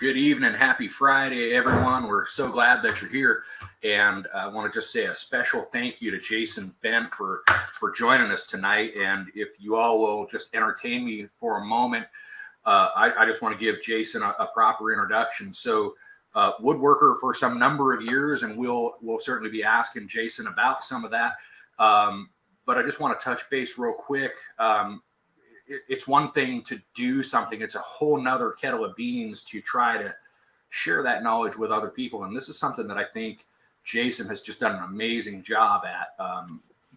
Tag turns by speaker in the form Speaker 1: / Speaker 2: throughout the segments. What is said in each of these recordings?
Speaker 1: Good evening. Happy Friday, everyone. We're so glad that you're here. And I want to just say a special thank you to Jason Bent for joining us tonight. And if you all will just entertain me for a moment, I just want to give Jason a proper introduction. So woodworker for some number of years, and we'll certainly be asking Jason about some of that. But I just want to touch base real quick. It's one thing to do something. It's a whole nother kettle of beans to try to share that knowledge with other people. And this is something that I think Jason has just done an amazing job at.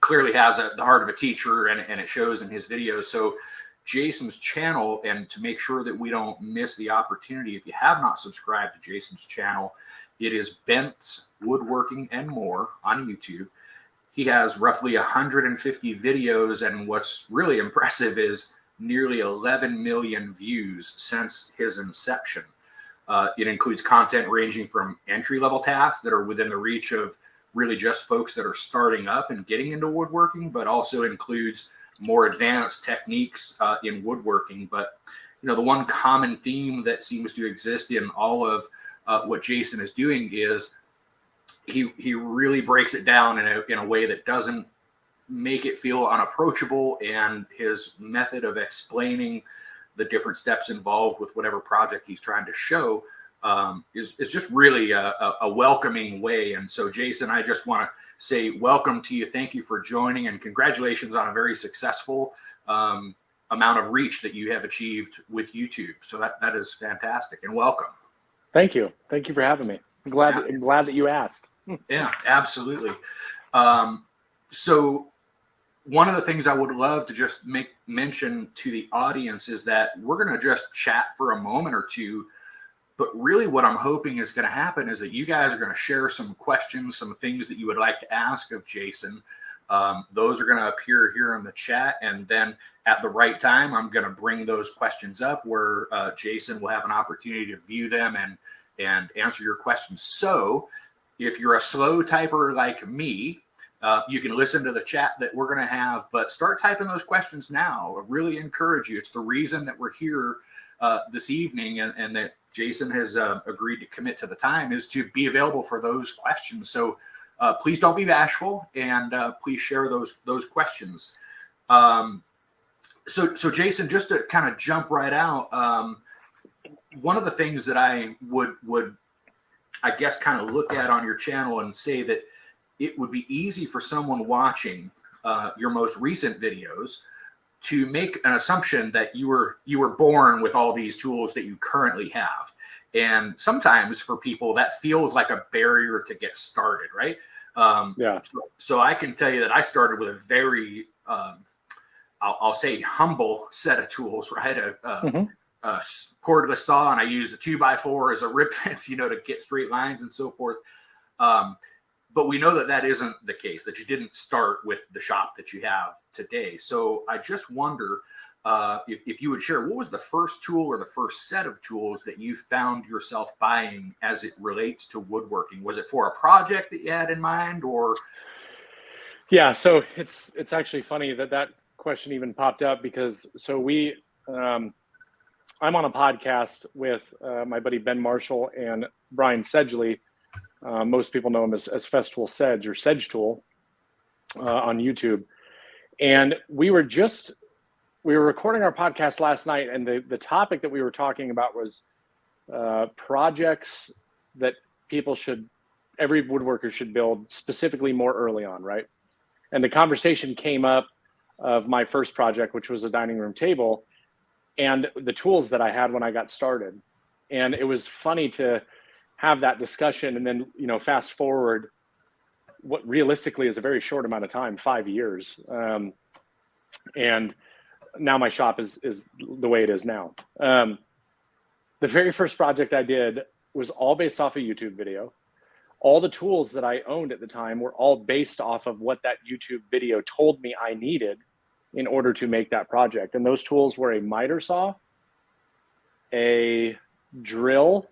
Speaker 1: Clearly has the heart of a teacher, and it shows in his videos. So Jason's channel, and to make sure that we don't miss the opportunity, if you have not subscribed to Jason's channel, it is Bents Woodworking and More on YouTube. He has roughly 150 videos, and what's really impressive is nearly 11 million views since his inception. It includes content ranging from entry-level tasks that are within the reach of really just folks that are starting up and getting into woodworking, but also includes more advanced techniques in woodworking. But the one common theme that seems to exist in all of what Jason is doing is he really breaks it down in a way that doesn't make it feel unapproachable, and his method of explaining the different steps involved with whatever project he's trying to show is just really a welcoming way. And so, Jason, I just want to say welcome to you. Thank you for joining, and congratulations on a very successful amount of reach that you have achieved with YouTube. So that is fantastic, and welcome.
Speaker 2: Thank you. Thank you for having me. I'm glad that you asked.
Speaker 1: Yeah, absolutely. So one of the things I would love to just make mention to the audience is that we're going to just chat for a moment or two. But really what I'm hoping is going to happen is that you guys are going to share some questions, some things that you would like to ask of Jason. Those are going to appear here in the chat. And then at the right time, I'm going to bring those questions up where Jason will have an opportunity to view them and answer your questions. So if you're a slow typer like me, you can listen to the chat that we're going to have, but start typing those questions now. I really encourage you. It's the reason that we're here this evening, and that Jason has agreed to commit to the time, is to be available for those questions. So please don't be bashful, and please share those questions. So Jason, just to kind of jump right out, one of the things that I would I guess kind of look at on your channel and say that it would be easy for someone watching your most recent videos to make an assumption that you were born with all these tools that you currently have. And sometimes for people that feels like a barrier to get started, right?
Speaker 2: Yeah.
Speaker 1: So I can tell you that I started with a very, I'll say, humble set of tools, right? A cordless saw, and I use a 2x4 as a rip fence, to get straight lines and so forth. But we know that isn't the case, that you didn't start with the shop that you have today. So I just wonder if you would share, what was the first tool or the first set of tools that you found yourself buying as it relates to woodworking? Was it for a project that you had in mind, or?
Speaker 2: Yeah, so it's actually funny that question even popped up, because I'm on a podcast with my buddy Ben Marshall and Brian Sedgley. Most people know him as Festool Sedge or Sedge Tool on YouTube. And we were recording our podcast last night, and the topic that we were talking about was projects that every woodworker should build, specifically more early on, right? And the conversation came up of my first project, which was a dining room table, and the tools that I had when I got started. And it was funny to have that discussion, and then fast forward what realistically is a very short amount of time, 5 years, and now my shop is the way it is now. The very first project I did was all based off a YouTube video. All the tools that I owned at the time were all based off of what that YouTube video told me I needed in order to make that project. And those tools were a miter saw, a drill,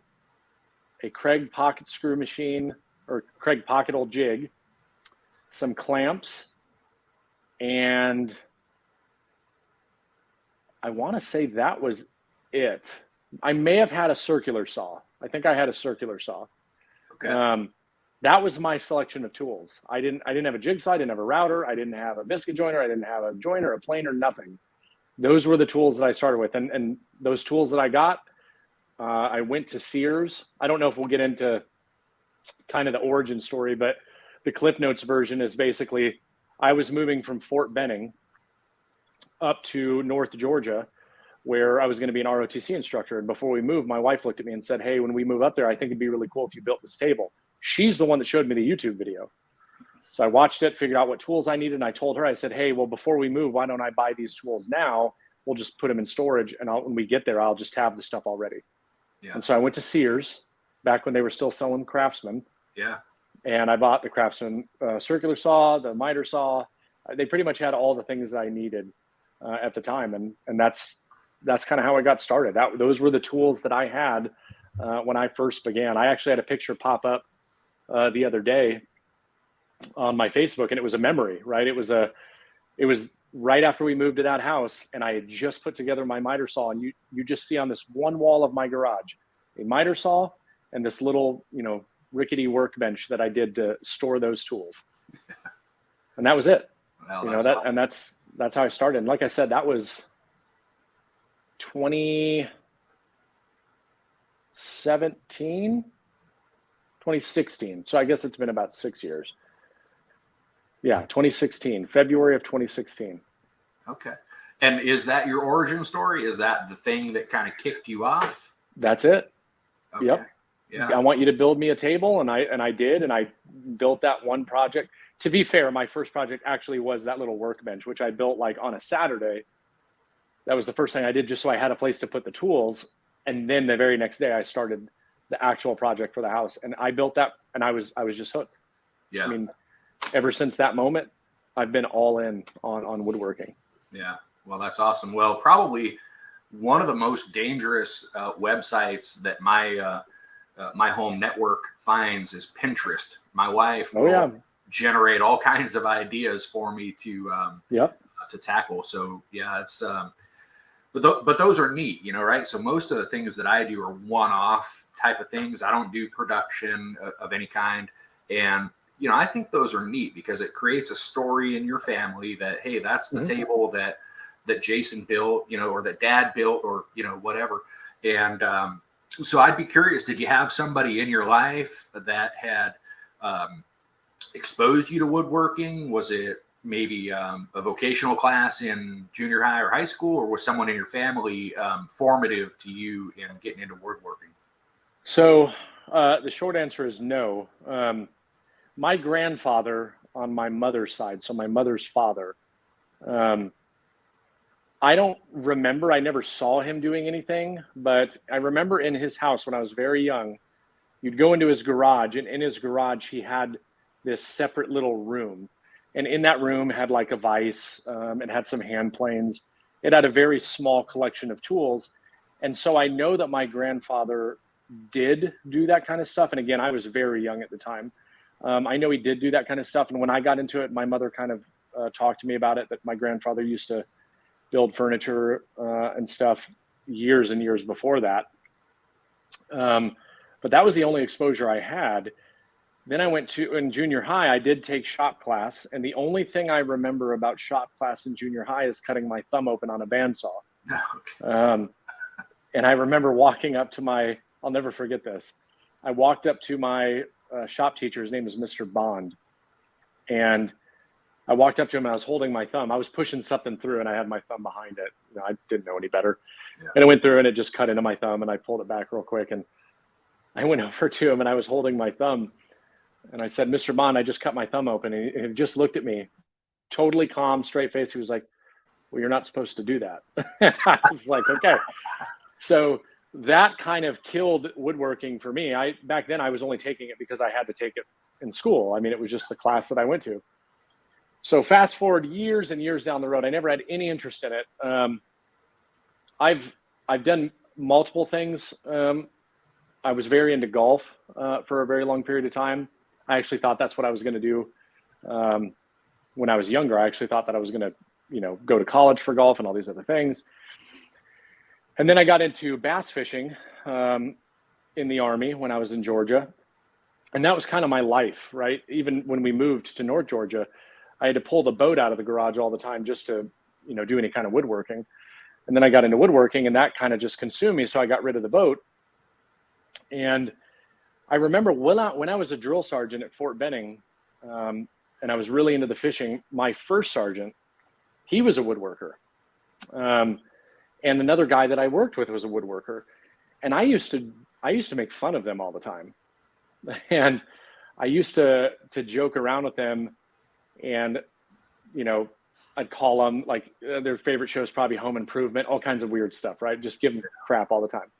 Speaker 2: a Craig pocket screw machine, or Craig pocket hole jig, some clamps, and I want to say that was it. I may have had a circular saw. I think I had a circular saw.
Speaker 1: Okay.
Speaker 2: That was my selection of tools. I didn't have a jigsaw. I didn't have a router. I didn't have a biscuit joiner. I didn't have a joiner, a planer, nothing. Those were the tools that I started with. And those tools that I got, I went to Sears. I don't know if we'll get into kind of the origin story, but the Cliff Notes version is basically, I was moving from Fort Benning up to North Georgia, where I was going to be an ROTC instructor. And before we moved, my wife looked at me and said, hey, when we move up there, I think it'd be really cool if you built this table. She's the one that showed me the YouTube video. So I watched it, figured out what tools I needed. And I told her, I said, hey, well, before we move, why don't I buy these tools now? We'll just put them in storage. And when we get there, I'll just have the stuff already.
Speaker 1: Yeah.
Speaker 2: And so I went to Sears back when they were still selling Craftsman.
Speaker 1: Yeah.
Speaker 2: And I bought the Craftsman circular saw, the miter saw. They pretty much had all the things that I needed at the time. And that's kind of how I got started. Those were the tools that I had when I first began. I actually had a picture pop up the other day on my Facebook, and it was a memory, right? It was right after we moved to that house, and I had just put together my miter saw, and you just see on this one wall of my garage a miter saw and this little, rickety workbench that I did to store those tools. And that was it.
Speaker 1: Wow,
Speaker 2: And that's how I started. And like I said, that was 2016. So I guess it's been about 6 years. Yeah, 2016, February of 2016.
Speaker 1: Okay. And is that your origin story? Is that the thing that kind of kicked you off?
Speaker 2: That's it.
Speaker 1: Okay.
Speaker 2: Yep.
Speaker 1: Yeah.
Speaker 2: I want you to build me a table, and I did, and I built that one project. To be fair, my first project actually was that little workbench, which I built like on a Saturday. That was the first thing I did, just so I had a place to put the tools. And then the very next day, I started the actual project for the house, and I built that, and I was just hooked.
Speaker 1: Yeah.
Speaker 2: I mean, ever since that moment, I've been all in on woodworking.
Speaker 1: Yeah. Well, that's awesome. Well, probably one of the most dangerous websites that my home network finds is Pinterest. My wife will generate all kinds of ideas for me to tackle. So yeah, it's but those are neat, right? So most of the things that I do are one-off type of things. I don't do production of any kind, and I think those are neat because it creates a story in your family that, hey, that's the table that Jason built, or that Dad built, or whatever. And so I'd be curious, did you have somebody in your life that had exposed you to woodworking? Was it maybe a vocational class in junior high or high school, or was someone in your family formative to you in getting into woodworking?
Speaker 2: So the short answer is no. My grandfather on my mother's side, so my mother's father, I don't remember. I never saw him doing anything, but I remember in his house when I was very young, you'd go into his garage, and in his garage, he had this separate little room. And in that room had like a vise, it had some hand planes. It had a very small collection of tools. And so I know that my grandfather did do that kind of stuff. And again, I was very young at the time. I know he did do that kind of stuff. And when I got into it, my mother kind of talked to me about it, that my grandfather used to build furniture and stuff years and years before that. But that was the only exposure I had. Then I went to, in junior high, I did take shop class. And the only thing I remember about shop class in junior high is cutting my thumb open on a bandsaw. Okay. And I remember walking up to I'll never forget this. I walked up to my shop teacher. His name is Mr. Bond. And I walked up to him and I was holding my thumb. I was pushing something through and I had my thumb behind it. I didn't know any better. Yeah. And it went through and it just cut into my thumb, and I pulled it back real quick. And I went over to him and I was holding my thumb. And I said, Mr. Bond, I just cut my thumb open. And he just looked at me, totally calm, straight face. He was like, well, you're not supposed to do that. I was like, okay. So that kind of killed woodworking for me. Back then I was only taking it because I had to take it in school. I mean, it was just the class that I went to. So fast forward years and years down the road, I never had any interest in it. I've done multiple things. I was very into golf for a very long period of time. I actually thought that's what I was going to do. When I was younger, I actually thought that I was going to, go to college for golf and all these other things. And then I got into bass fishing in the Army when I was in Georgia. And that was kind of my life, right? Even when we moved to North Georgia, I had to pull the boat out of the garage all the time just to, do any kind of woodworking. And then I got into woodworking, and that kind of just consumed me. So I got rid of the boat. And I remember when I was a drill sergeant at Fort Benning, and I was really into the fishing, my first sergeant, he was a woodworker. And another guy that I worked with was a woodworker. And I used to make fun of them all the time. And I used to joke around with them, and, I'd call them like their favorite show is probably Home Improvement, all kinds of weird stuff, right? Just give them crap all the time.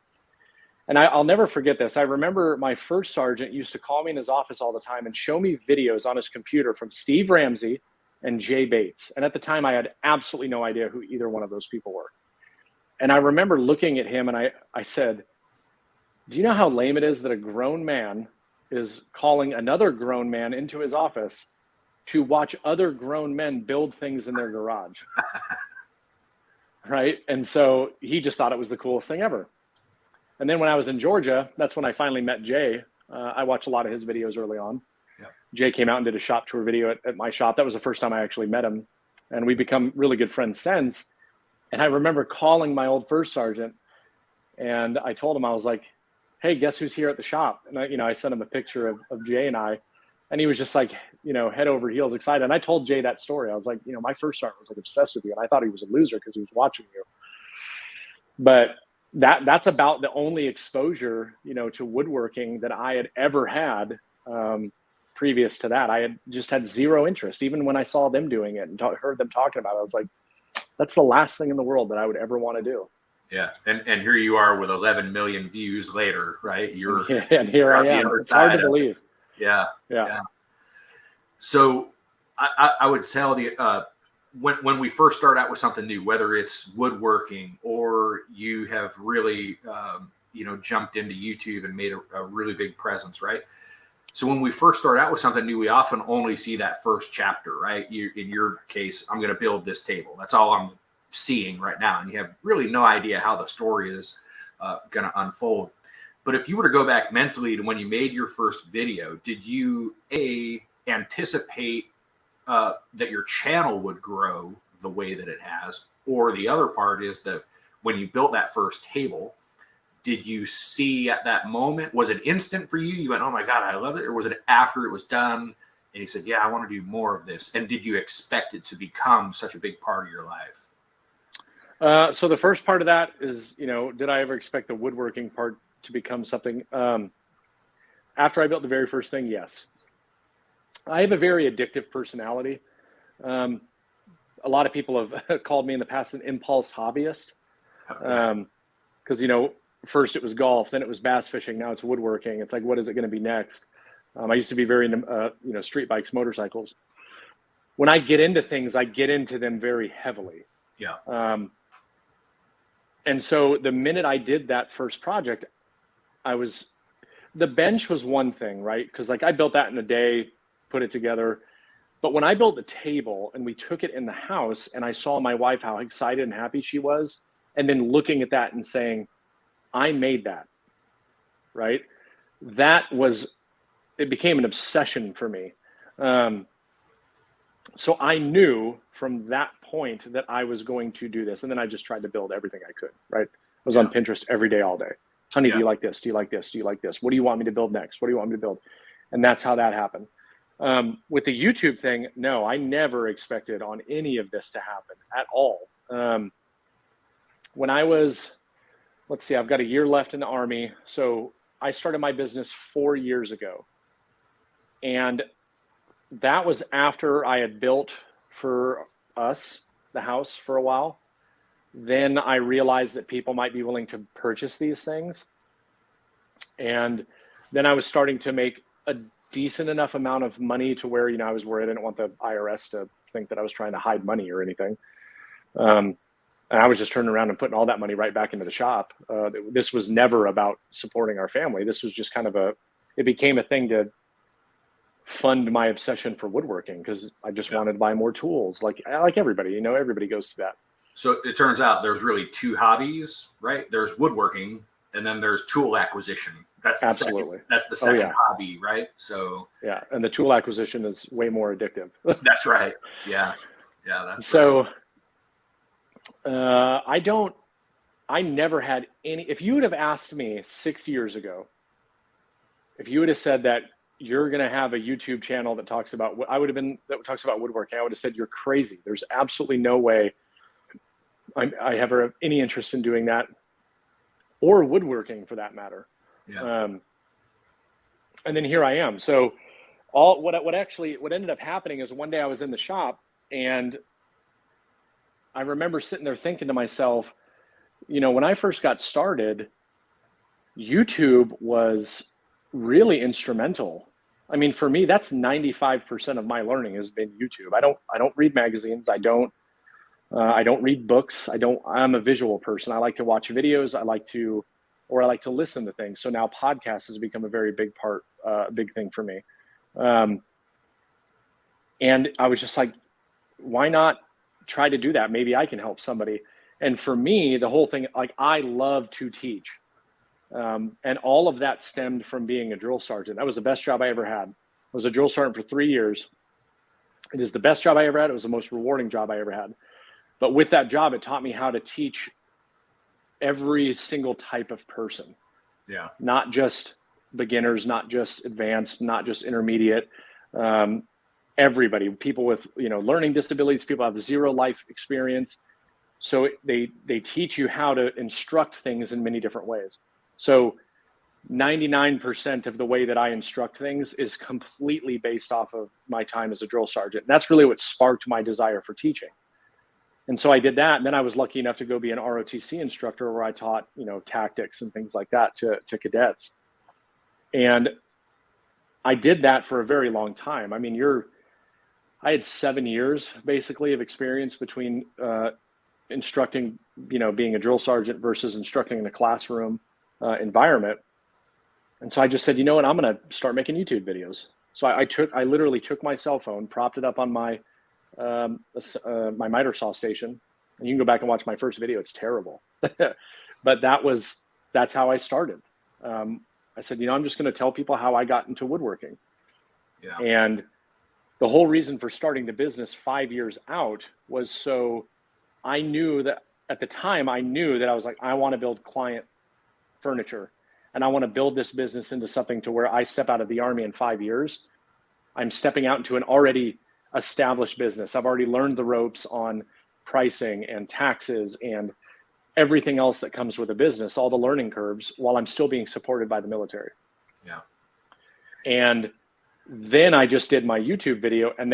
Speaker 2: And I'll never forget this. I remember my first sergeant used to call me in his office all the time and show me videos on his computer from Steve Ramsey and Jay Bates. And at the time, I had absolutely no idea who either one of those people were. And I remember looking at him, and I said, do you know how lame it is that a grown man is calling another grown man into his office to watch other grown men build things in their garage? Right? And so he just thought it was the coolest thing ever. And then when I was in Georgia, that's when I finally met Jay. I watched a lot of his videos early on. Yeah. Jay came out and did a shop tour video at my shop. That was the first time I actually met him. And we've become really good friends since. And I remember calling my old first sergeant, and I told him, I was like, hey, guess who's here at the shop? And I sent him a picture of Jay and I, and he was just like, head over heels excited. And I told Jay that story. I was like, my first sergeant was like obsessed with you, and I thought he was a loser because he was watching you. But that's about the only exposure, to woodworking that I had ever had. Previous to that, I had just had zero interest. Even when I saw them doing it and heard them talking about it, I was like, that's the last thing in the world that I would ever want to do.
Speaker 1: Yeah. And here you are with 11 million views later, right?
Speaker 2: And here I am. It's hard to believe.
Speaker 1: Yeah. So I would tell when we first start out with something new, whether it's woodworking or you have really, jumped into YouTube and made a really big presence, right? So when we first start out with something new, we often only see that first chapter, right? In your case, I'm going to build this table. That's all I'm seeing right now. And you have really no idea how the story is going to unfold. But if you were to go back mentally to when you made your first video, did you anticipate that your channel would grow the way that it has? Or the other part is that when you built that first table, did you see at that moment, was it instant for you? You went, oh my God, I love it. Or was it after it was done and you said, yeah, I want to do more of this? And did you expect it to become such a big part of your life?
Speaker 2: So the first part of that is, did I ever expect the woodworking part to become something? After I built the very first thing, yes. I have a very addictive personality. A lot of people have called me in the past an impulse hobbyist. Because, first it was golf, then it was bass fishing, now it's woodworking. It's like, what is it going to be next? I used to be very into, street bikes, motorcycles. When I get into things, I get into them very heavily. Yeah. And so the minute I did that first project, the bench was one thing, right? Because I built that in a day, put it together. But when I built the table and we took it in the house and I saw my wife, how excited and happy she was, and then looking at that and saying, I made that, right? It became an obsession for me. So I knew from that point that I was going to do this. And then I just tried to build everything I could, right? I was on Pinterest every day, all day. Honey, do you like this? Do you like this? Do you like this? What do you want me to build next? What do you want me to build? And that's how that happened. With the YouTube thing, no, I never expected on any of this to happen at all. When I was, I've got a year left in the Army. So I started my business 4 years ago. And that was after I had built for us, the house, for a while. Then I realized that people might be willing to purchase these things. And then I was starting to make a decent enough amount of money to where, I was worried I didn't want the IRS to think that I was trying to hide money or anything. And I was just turning around and putting all that money right back into the shop. This was never about supporting our family. This was just kind of it became a thing to fund my obsession for woodworking because I just wanted to buy more tools. Like everybody, everybody goes through that.
Speaker 1: So it turns out there's really two hobbies, right? There's woodworking, and then there's tool acquisition.
Speaker 2: Absolutely.
Speaker 1: That's the second hobby, right? So
Speaker 2: yeah, and the tool acquisition is way more addictive.
Speaker 1: That's right. Yeah, that's
Speaker 2: so.
Speaker 1: Right.
Speaker 2: I never had any. If you would have asked me 6 years ago, if you would have said that you're going to have a YouTube channel that talks about what that talks about woodworking, I would have said you're crazy. There's absolutely no way I have any interest in doing that, or woodworking for that matter.
Speaker 1: Yeah.
Speaker 2: And then here I am. So what ended up happening is one day I was in the shop and I remember sitting there thinking to myself, when I first got started, YouTube was really instrumental. I mean, for me, that's 95% of my learning has been YouTube. I don't read magazines. I don't read books. I'm a visual person. I like to watch videos. I like to listen to things. So now podcasts has become a very big big thing for me. And I was just like, why not try to do that? Maybe I can help somebody. And for me, the whole thing, like, I love to teach. And all of that stemmed from being a drill sergeant. That was the best job I ever had. I was a drill sergeant for 3 years. It is the best job I ever had. It was the most rewarding job I ever had. But with that job, it taught me how to teach every single type of person.
Speaker 1: Yeah.
Speaker 2: Not just beginners, not just advanced, not just intermediate. Everybody, people with learning disabilities, people have zero life experience. So they teach you how to instruct things in many different ways. So 99% of the way that I instruct things is completely based off of my time as a drill sergeant. That's really what sparked my desire for teaching. And so I did that. And then I was lucky enough to go be an ROTC instructor where I taught, tactics and things like that to cadets. And I did that for a very long time. I mean, I had 7 years basically of experience between instructing, being a drill sergeant versus instructing in a classroom environment. And so I just said, you know what, I'm going to start making YouTube videos. So I literally took my cell phone, propped it up on my miter saw station, and you can go back and watch my first video. It's terrible, but that's how I started. I said, I'm just going to tell people how I got into woodworking.
Speaker 1: Yeah.
Speaker 2: And the whole reason for starting the business 5 years out was so I knew that at the time I was like, I want to build client furniture and I want to build this business into something to where I step out of the Army in 5 years. I'm stepping out into an already established business. I've already learned the ropes on pricing and taxes and everything else that comes with a business, all the learning curves, while I'm still being supported by the military.
Speaker 1: Yeah.
Speaker 2: And then I just did my YouTube video and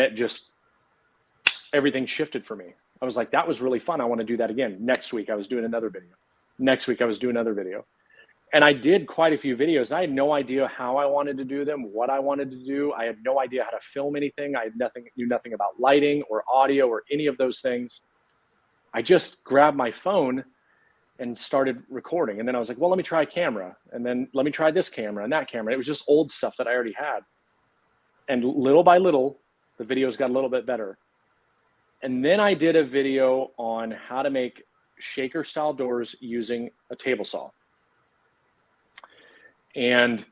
Speaker 2: everything shifted for me. I was like, that was really fun. I want to do that again. Next week I was doing another video. Next week I was doing another video. And I did quite a few videos. I had no idea how I wanted to do them, what I wanted to do. I had no idea how to film anything. I knew nothing about lighting or audio or any of those things. I just grabbed my phone and started recording. And then I was like, well, let me try a camera. And then let me try this camera and that camera. It was just old stuff that I already had. And little by little, the videos got a little bit better. And then I did a video on how to make shaker style doors using a table saw. And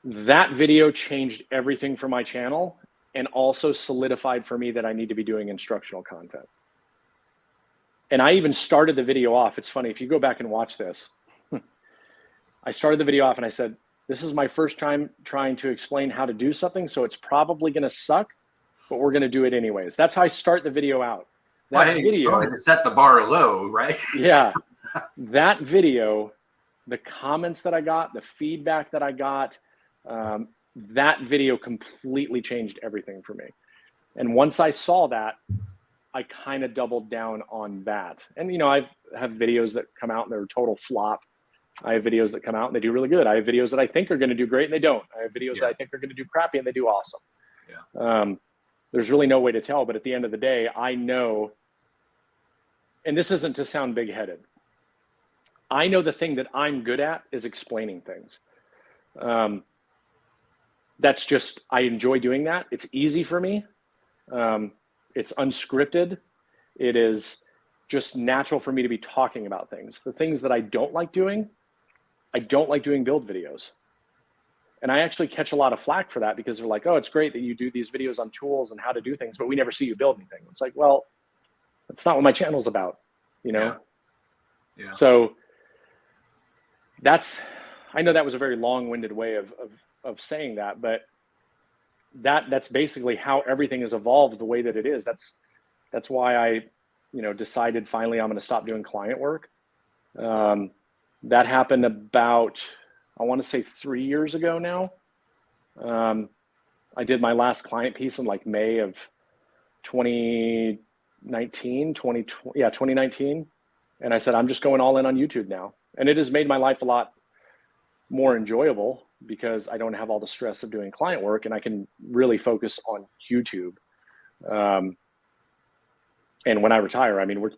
Speaker 2: that video changed everything for my channel and also solidified for me that I need to be doing instructional content. And I even started the video off. It's funny, if you go back and watch this, I started the video off and I said, this is my first time trying to explain how to do something, so it's probably going to suck, but we're going to do it anyways. That's how I start the video out.
Speaker 1: It's only to set the bar low, right?
Speaker 2: Yeah. That video, the comments that I got, the feedback that I got, that video completely changed everything for me. And once I saw that, I kind of doubled down on that. And, I have videos that come out and they're a total flop. I have videos that come out and they do really good. I have videos that I think are going to do great and they don't. I have videos that I think are going to do crappy and they do awesome.
Speaker 1: Yeah.
Speaker 2: There's really no way to tell, but at the end of the day, I know, and this isn't to sound big-headed, I know the thing that I'm good at is explaining things. That's just, I enjoy doing that. It's easy for me. It's unscripted. It is just natural for me to be talking about things. The things that I don't like doing build videos. And I actually catch a lot of flack for that, because they're like, oh, it's great that you do these videos on tools and how to do things, but we never see you build anything. It's like, well, that's not what my channel's about, you know?
Speaker 1: Yeah.
Speaker 2: So I know that was a very long-winded way of saying that, but that's basically how everything has evolved the way that it is. That's why I, decided finally I'm going to stop doing client work. That happened about, I want to say 3 years ago now. I did my last client piece in like May of 2019. And I said, I'm just going all in on YouTube now. And it has made my life a lot more enjoyable, because I don't have all the stress of doing client work, and I can really focus on YouTube. And when I retire, I mean,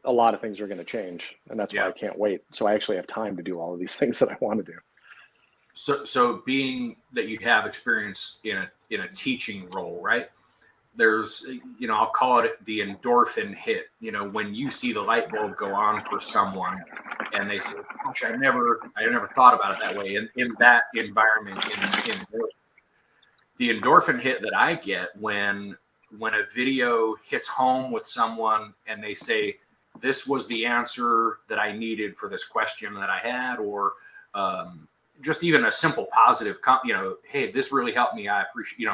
Speaker 2: a lot of things are going to change, and that's why I can't wait. So I actually have time to do all of these things that I want to do.
Speaker 1: So being that you have experience in a teaching role, right? There's, I'll call it the endorphin hit, when you see the light bulb go on for someone and they say, gosh, I never thought about it that way. In that environment, the endorphin hit that I get when a video hits home with someone and they say, this was the answer that I needed for this question that I had, or just even a simple positive, hey, this really helped me. I appreciate,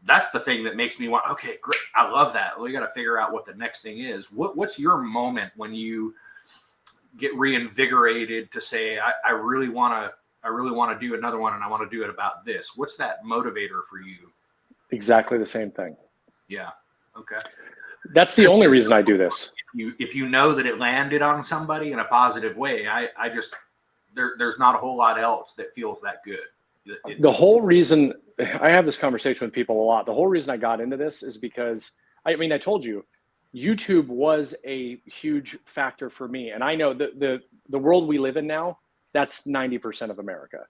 Speaker 1: that's the thing that makes me want, okay, great. I love that. We got to figure out what the next thing is. What's your moment when you get reinvigorated to say, I really want to do another one, and I want to do it about this? What's that motivator for you? Exactly
Speaker 2: the same thing.
Speaker 1: Yeah. Okay.
Speaker 2: That's the only reason I do this.
Speaker 1: If you know that it landed on somebody in a positive way, I just, there's not a whole lot else that feels that good.
Speaker 2: The whole reason I have this conversation with people a lot, the whole reason I got into this is because, I told you, YouTube was a huge factor for me. And I know the world we live in now, that's 90% of America,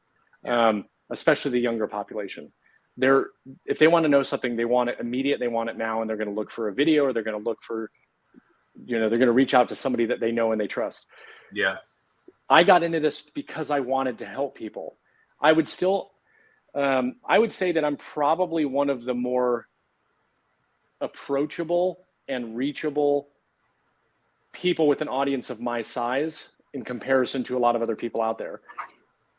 Speaker 2: especially the younger population. If they want to know something, they want it immediate, they want it now, and they're going to look for a video, or they're going to look for, they're going to reach out to somebody that they know and they trust.
Speaker 1: Yeah.
Speaker 2: I got into this because I wanted to help people. I would say that I'm probably one of the more approachable and reachable people with an audience of my size in comparison to a lot of other people out there.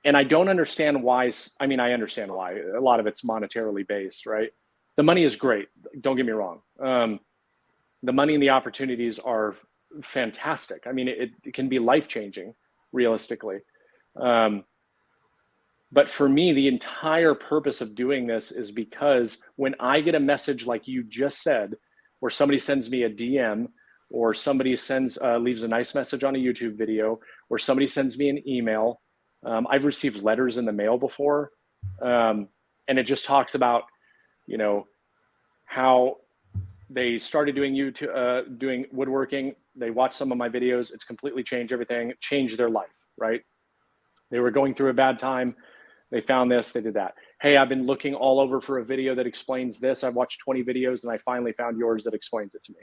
Speaker 2: And I don't understand why. I understand why. A lot of it's monetarily based, right? The money is great. Don't get me wrong. The money and the opportunities are fantastic. It can be life-changing, realistically. But for me, the entire purpose of doing this is because when I get a message like you just said, where somebody sends me a DM, or somebody leaves a nice message on a YouTube video, or somebody sends me an email. I've received letters in the mail before, and it just talks about, how they started doing woodworking. They watched some of my videos. It's completely changed everything, changed their life, right? They were going through a bad time. They found this, they did that. Hey, I've been looking all over for a video that explains this. I've watched 20 videos and I finally found yours that explains it to me.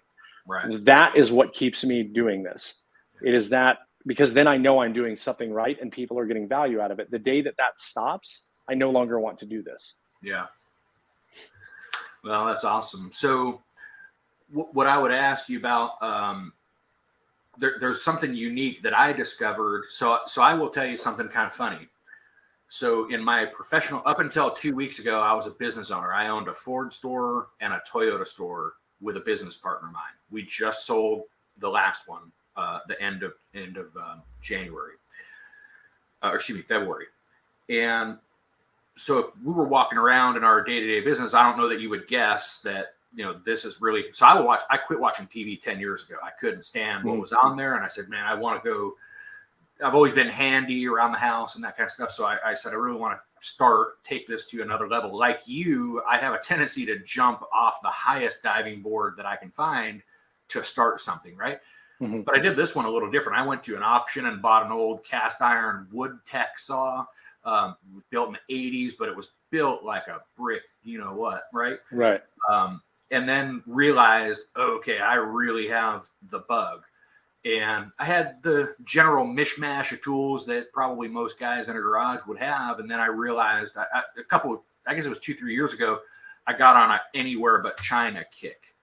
Speaker 1: Right.
Speaker 2: That is what keeps me doing this. It is that, because then I know I'm doing something right and people are getting value out of it. The day that stops, I no longer want to do this.
Speaker 1: Yeah. Well, that's awesome. So what I would ask you about, there's something unique that I discovered. So I will tell you something kind of funny. So in my professional, up until 2 weeks ago, I was a business owner. I owned a Ford store and a Toyota store with a business partner of mine. We just sold the last one, the end of January, February. And so if we were walking around in our day-to-day business, I don't know that you would guess that, this is really, so I quit watching TV 10 years ago. I couldn't stand what was on there. And I said, man, I want to go. I've always been handy around the house and that kind of stuff. So I said, I really want to take this to another level. Like you, I have a tendency to jump off the highest diving board that I can find to start something, right?
Speaker 2: Mm-hmm.
Speaker 1: But I did this one a little different. I went to an auction and bought an old cast iron wood tech saw, built in the 80s, but it was built like a brick, right?
Speaker 2: Right.
Speaker 1: And then realized, okay, I really have the bug. And I had the general mishmash of tools that probably most guys in a garage would have. And then I realized I guess it was 2-3 years ago, I got on a anywhere but China kick.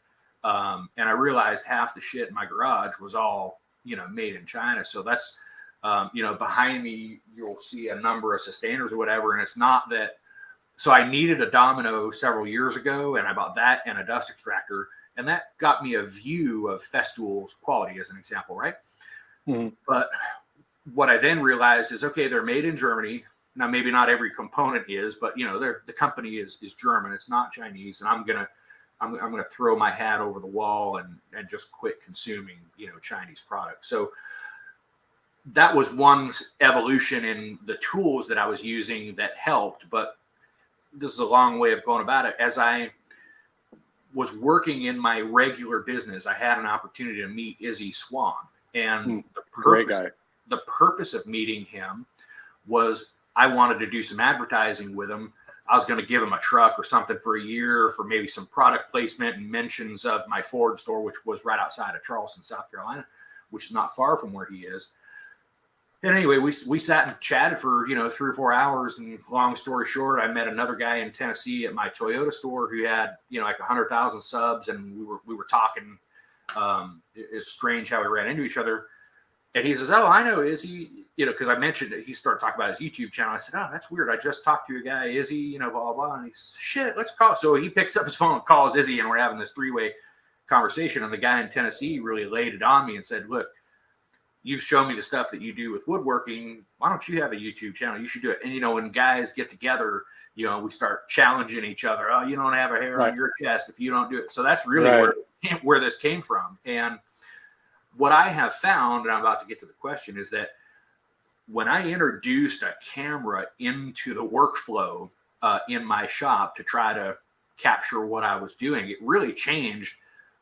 Speaker 1: And I realized half the shit in my garage was all, made in China. So that's, behind me, you'll see a number of sustainers or whatever. And it's not that. So I needed a domino several years ago, and I bought that and a dust extractor. And that got me a view of Festool's quality as an example, right?
Speaker 2: Mm-hmm.
Speaker 1: But what I then realized is, okay, they're made in Germany. Now, maybe not every component is, but the company is German. It's not Chinese, and I'm gonna throw my hat over the wall and just quit consuming Chinese products. So that was one evolution in the tools that I was using that helped. But this is a long way of going about it. As I was working in my regular business, I had an opportunity to meet Izzy Swan, and the purpose of meeting him was I wanted to do some advertising with him. I was going to give him a truck or something for a year for maybe some product placement and mentions of my Ford store, which was right outside of Charleston, South Carolina, which is not far from where he is. And anyway, we sat and chatted for 3 or 4 hours. And long story short, I met another guy in Tennessee at my Toyota store who had like 100,000 subs, and we were talking. It's strange how we ran into each other. And he says, "Oh, I know Izzy," because I mentioned it. He started talking about his YouTube channel. I said, "Oh, that's weird. I just talked to a guy, Izzy, blah, blah, blah." And he says, "Shit, let's call." So he picks up his phone and calls Izzy, and we're having this 3-way conversation. And the guy in Tennessee really laid it on me and said, "Look, you've shown me the stuff that you do with woodworking. Why don't you have a YouTube channel? You should do it." And, when guys get together, we start challenging each other. "Oh, you don't have a hair on your chest if you don't do it." So that's really where this came from. And what I have found, and I'm about to get to the question, is that when I introduced a camera into the workflow in my shop to try to capture what I was doing, it really changed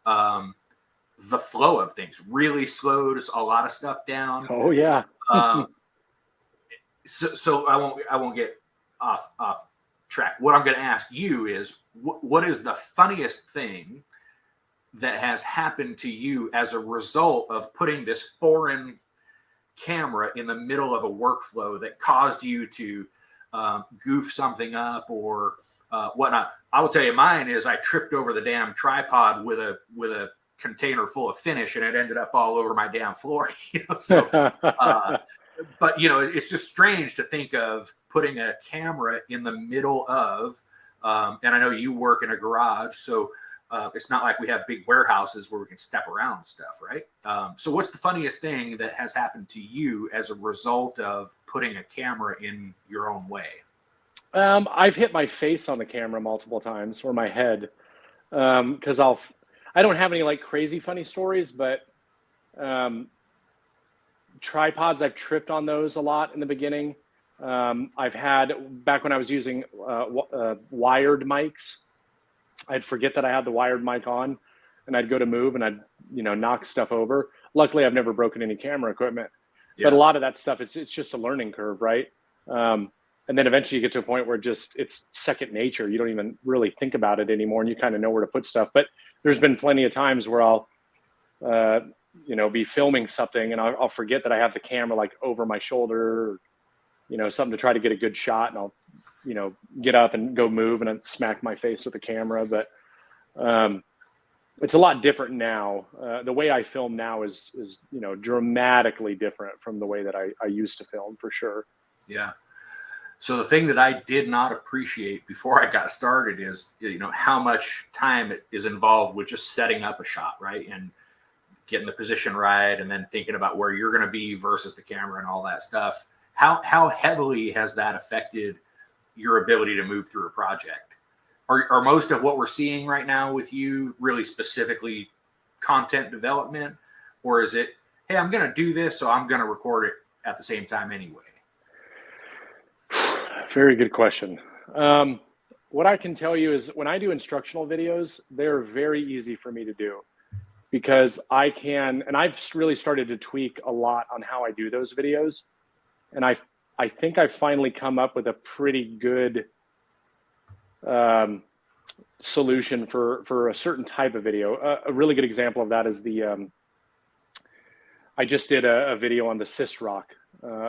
Speaker 1: the flow of things. Really slows a lot of stuff down.
Speaker 2: Oh yeah.
Speaker 1: So I won't get off track. What I'm going to ask you is, what is the funniest thing that has happened to you as a result of putting this foreign camera in the middle of a workflow that caused you to goof something up or whatnot? I will tell you, mine is I tripped over the damn tripod with a container full of finish, and it ended up all over my damn floor. So, but it's just strange to think of putting a camera in the middle of, and I know you work in a garage, so it's not like we have big warehouses where we can step around and stuff, right? So what's the funniest thing that has happened to you as a result of putting a camera in your own way?
Speaker 2: I've hit my face on the camera multiple times, or my head, because I don't have any like crazy funny stories, but tripods, I've tripped on those a lot in the beginning. I've had, back when I was using wired mics, I'd forget that I had the wired mic on, and I'd go to move and I'd knock stuff over. Luckily, I've never broken any camera equipment, but a lot of that stuff, it's just a learning curve, right? And then eventually you get to a point where it's second nature. You don't even really think about it anymore, and you kind of know where to put stuff. But there's been plenty of times where I'll be filming something and I'll forget that I have the camera like over my shoulder, or, something to try to get a good shot, and I'll get up and go move and then smack my face with the camera. But it's a lot different now. The way I film now is dramatically different from the way that I used to film, for sure.
Speaker 1: Yeah. So the thing that I did not appreciate before I got started is, how much time it is involved with just setting up a shot, right? And getting the position right, and then thinking about where you're going to be versus the camera and all that stuff. How heavily has that affected your ability to move through a project? Are most of what we're seeing right now with you really specifically content development, or is it, hey, I'm going to do this, so I'm going to record it at the same time anyway?
Speaker 2: Very good question. What I can tell you is when I do instructional videos, they're very easy for me to do, because I can, and I've really started to tweak a lot on how I do those videos. And I think I've finally come up with a pretty good solution for a certain type of video. A really good example of that is I just did a video on the Sysrock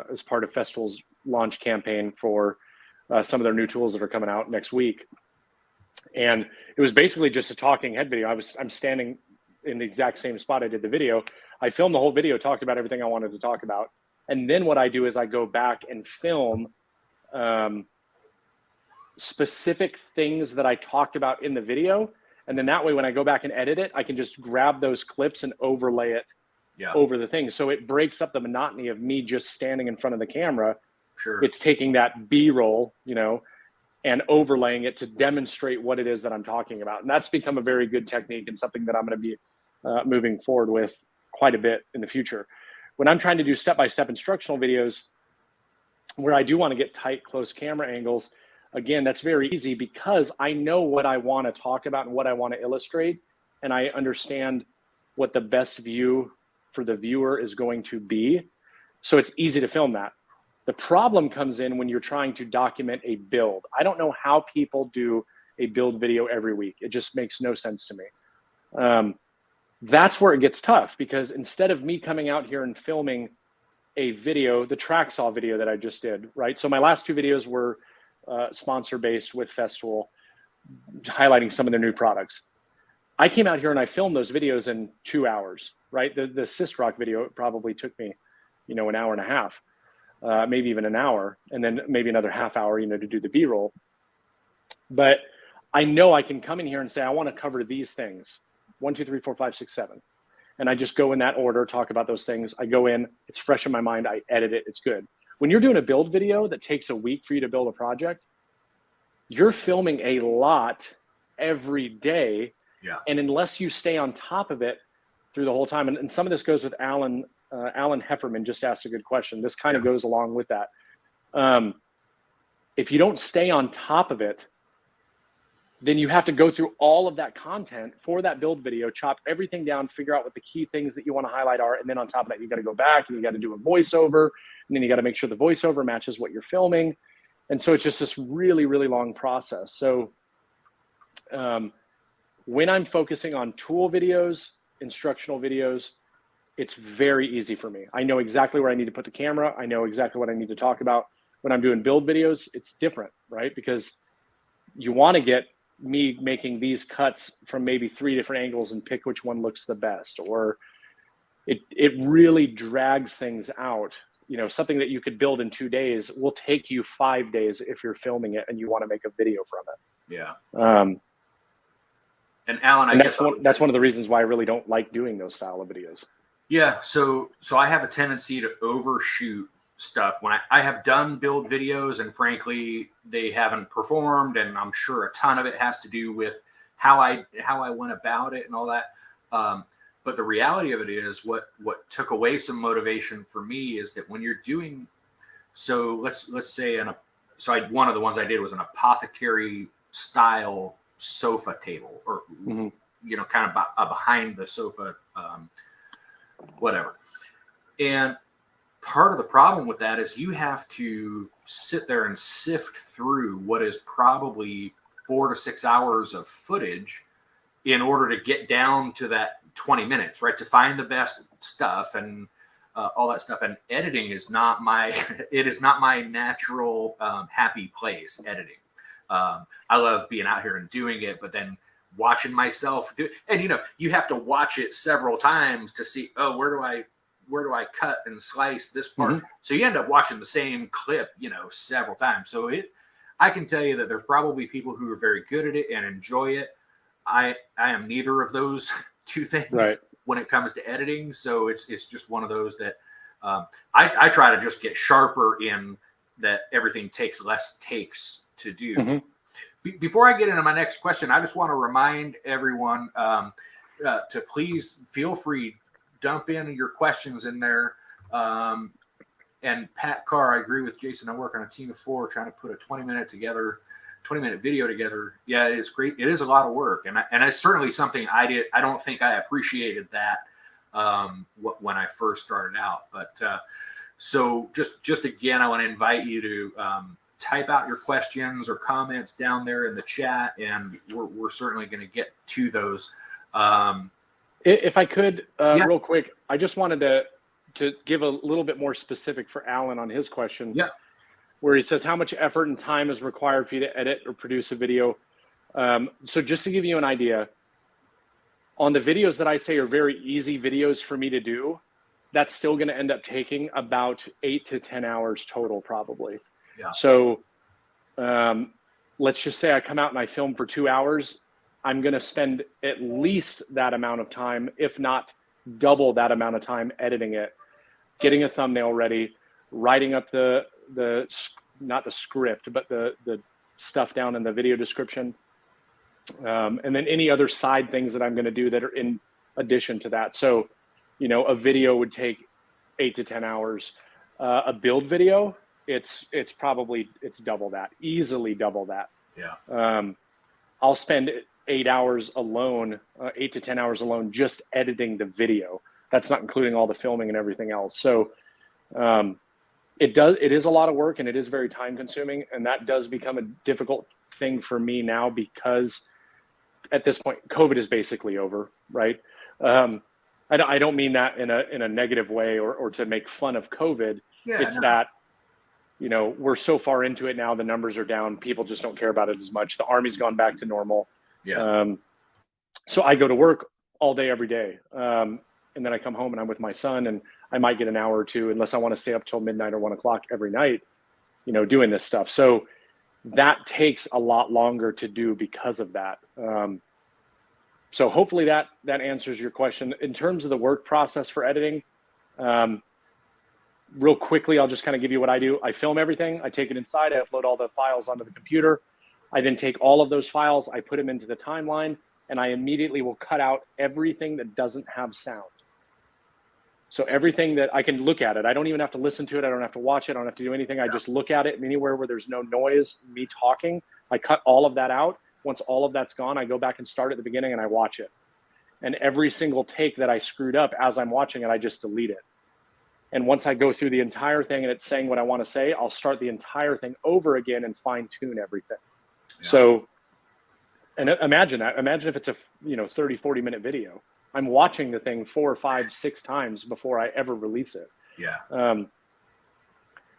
Speaker 2: as part of Festool's launch campaign for some of their new tools that are coming out next week. And it was basically just a talking head video. I'm standing in the exact same spot I did the video. I filmed the whole video, talked about everything I wanted to talk about. And then what I do is I go back and film specific things that I talked about in the video. And then that way, when I go back and edit it, I can just grab those clips and overlay it over the thing. So it breaks up the monotony of me just standing in front of the camera.
Speaker 1: Sure.
Speaker 2: It's taking that B-roll, and overlaying it to demonstrate what it is that I'm talking about. And that's become a very good technique and something that I'm going to be moving forward with quite a bit in the future. When I'm trying to do step-by-step instructional videos where I do want to get tight, close camera angles, again, that's very easy because I know what I want to talk about and what I want to illustrate, and I understand what the best view for the viewer is going to be. So it's easy to film that. The problem comes in when you're trying to document a build. I don't know how people do a build video every week. It just makes no sense to me. That's where it gets tough, because instead of me coming out here and filming a video, the track saw video that I just did, right? So my last two videos were sponsor based with Festool, highlighting some of their new products. I came out here and I filmed those videos in 2 hours, right? The Sysrock video probably took me, an hour and a half, maybe even an hour, and then maybe another half hour, to do the B-roll. But I know I can come in here and say, I want to cover these things, 1, 2, 3, 4, 5, 6, 7. And I just go in that order, talk about those things. I go in, it's fresh in my mind. I edit it. It's good. When you're doing a build video that takes a week for you to build a project, you're filming a lot every day.
Speaker 1: Yeah.
Speaker 2: And unless you stay on top of it through the whole time, and some of this goes with Alan Hefferman just asked a good question. This kind of goes along with that. If you don't stay on top of it, then you have to go through all of that content for that build video, chop everything down, figure out what the key things that you want to highlight are. And then on top of that, you got to go back and you got to do a voiceover. And then you got to make sure the voiceover matches what you're filming. And so it's just this really, really long process. So when I'm focusing on tool videos, instructional videos, it's very easy for me. I know exactly where I need to put the camera. I know exactly what I need to talk about. When I'm doing build videos, it's different, right? Because you want to get me making these cuts from maybe 3 different angles and pick which one looks the best, or it really drags things out. Something that you could build in 2 days will take you 5 days if you're filming it and you want to make a video from it.
Speaker 1: Yeah. And Alan,
Speaker 2: that's one of the reasons why I really don't like doing those style of videos.
Speaker 1: Yeah. So I have a tendency to overshoot stuff when I have done build videos, and frankly, they haven't performed. And I'm sure a ton of it has to do with how I went about it and all that. But the reality of it is what took away some motivation for me is that when you're doing, so let's say one of the ones I did was an apothecary style sofa table, or, kind of behind the sofa, whatever. And part of the problem with that is you have to sit there and sift through what is probably 4 to 6 hours of footage in order to get down to that 20 minutes, right? To find the best stuff and all that stuff. And editing is not it is not my natural happy place, editing. I love being out here and doing it, but then watching myself do it. And, you have to watch it several times to see, where do I cut and slice this part? Mm-hmm. So you end up watching the same clip, several times. So I can tell you that there's probably people who are very good at it and enjoy it. I am neither of those two things when it comes to editing. So it's just one of those that I try to just get sharper in that everything takes less takes to do. Mm-hmm. Before I get into my next question, I just want to remind everyone to please feel free, dump in your questions in there. And Pat Carr, I agree with Jason. I work on a team of 4 trying to put a 20-minute video together. Yeah, it's great. It is a lot of work. And it's certainly something I don't think I appreciated that when I first started out. But so just again, I want to invite you to type out your questions or comments down there in the chat, and we're certainly going to get to those.
Speaker 2: If I could, real quick, I just wanted to to give a little bit more specific for Alan on his question,
Speaker 1: Yeah.
Speaker 2: where he says, how much effort and time is required for you to edit or produce a video? So just to give you an idea, on the videos that I say are very easy videos for me to do, that's still going to end up taking about 8 to 10 hours total, probably.
Speaker 1: Yeah.
Speaker 2: So let's just say I come out and I film for 2 hours. I'm going to spend at least that amount of time, if not double that amount of time editing it, getting a thumbnail ready, writing up not the script, but the stuff down in the video description. And then any other side things that I'm going to do that are in addition to that. So, you know, a video would take 8 to 10 hours. A build video, it's double that, easily double that.
Speaker 1: Yeah.
Speaker 2: I'll spend 8 hours alone, 8 to 10 hours alone, just editing the video. That's not including all the filming and everything else. So it is a lot of work, and it is very time consuming. And that does become a difficult thing for me now, because at this point, COVID is basically over, right? I don't mean that in a negative way or to make fun of COVID.
Speaker 1: Yeah,
Speaker 2: It's that, you know, we're so far into it now, the numbers are down. People just don't care about it as much. The Army's gone back to normal.
Speaker 1: Yeah.
Speaker 2: So I go to work all day, every day. And then I come home and I'm with my son, and I might get an hour or two, unless I want to stay up till midnight or 1 o'clock every night, you know, doing this stuff. So that takes a lot longer to do because of that. So hopefully that answers your question. In terms of the work process for editing, real quickly, I'll just kind of give you what I do. I film everything. I take it inside. I upload all the files onto the computer. I then take all of those files. I put them into the timeline, and I immediately will cut out everything that doesn't have sound. So everything that I can look at it, I don't even have to listen to it. I don't have to watch it. I don't have to do anything. I just look at it, and anywhere where there's no noise, me talking, I cut all of that out. Once all of that's gone, I go back and start at the beginning and I watch it. And every single take that I screwed up as I'm watching it, I just delete it. And once I go through the entire thing and it's saying what I want to say, I'll start the entire thing over again and fine tune everything. Yeah. So, and imagine that. Imagine if it's a 30, 40-minute video. I'm watching the thing 4, 5, 6 times before I ever release it.
Speaker 1: Yeah.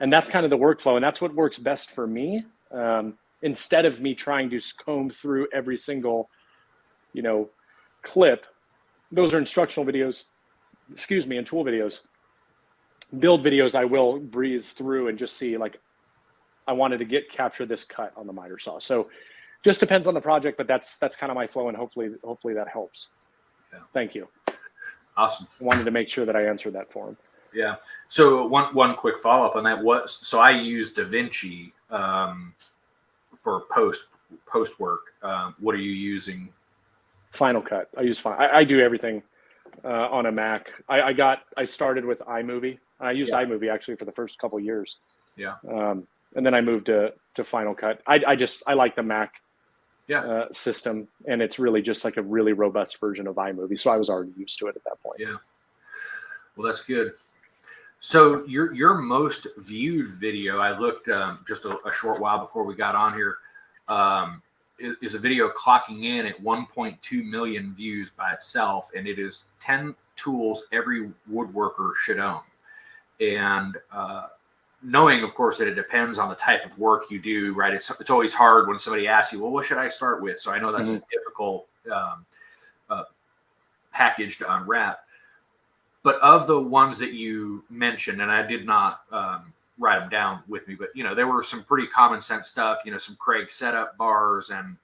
Speaker 2: And that's kind of the workflow, and that's what works best for me. Instead of me trying to comb through every single, clip. Those are instructional videos, and tool videos. Build videos, I will breeze through and just see, like, I wanted to capture this cut on the miter saw. So just depends on the project, but that's kind of my flow, and hopefully that helps. Yeah. Thank you.
Speaker 1: Awesome.
Speaker 2: I wanted to make sure that I answered that for him.
Speaker 1: Yeah. So one quick follow-up on that so I use DaVinci for post work. What are you using? Final Cut. I use I do everything on a Mac. I started with iMovie. I used iMovie actually for the first couple of years. Yeah. And then I moved to Final Cut. I like the Mac system, and it's really just like a really robust version of iMovie. So I was already used to it at that point. Yeah. Well, that's good. So your most viewed video, I looked just a short while before we got on here, is a video clocking in at 1.2 million views by itself, and it is 10 tools every woodworker should own. And knowing, of course, that it depends on the type of work you do, right? It's always hard when somebody asks you, well, what should I start with? So I know that's a difficult package to unwrap. But of the ones that you mentioned, and I did not write them down with me, but there were some pretty common sense stuff. Some Craig setup bars and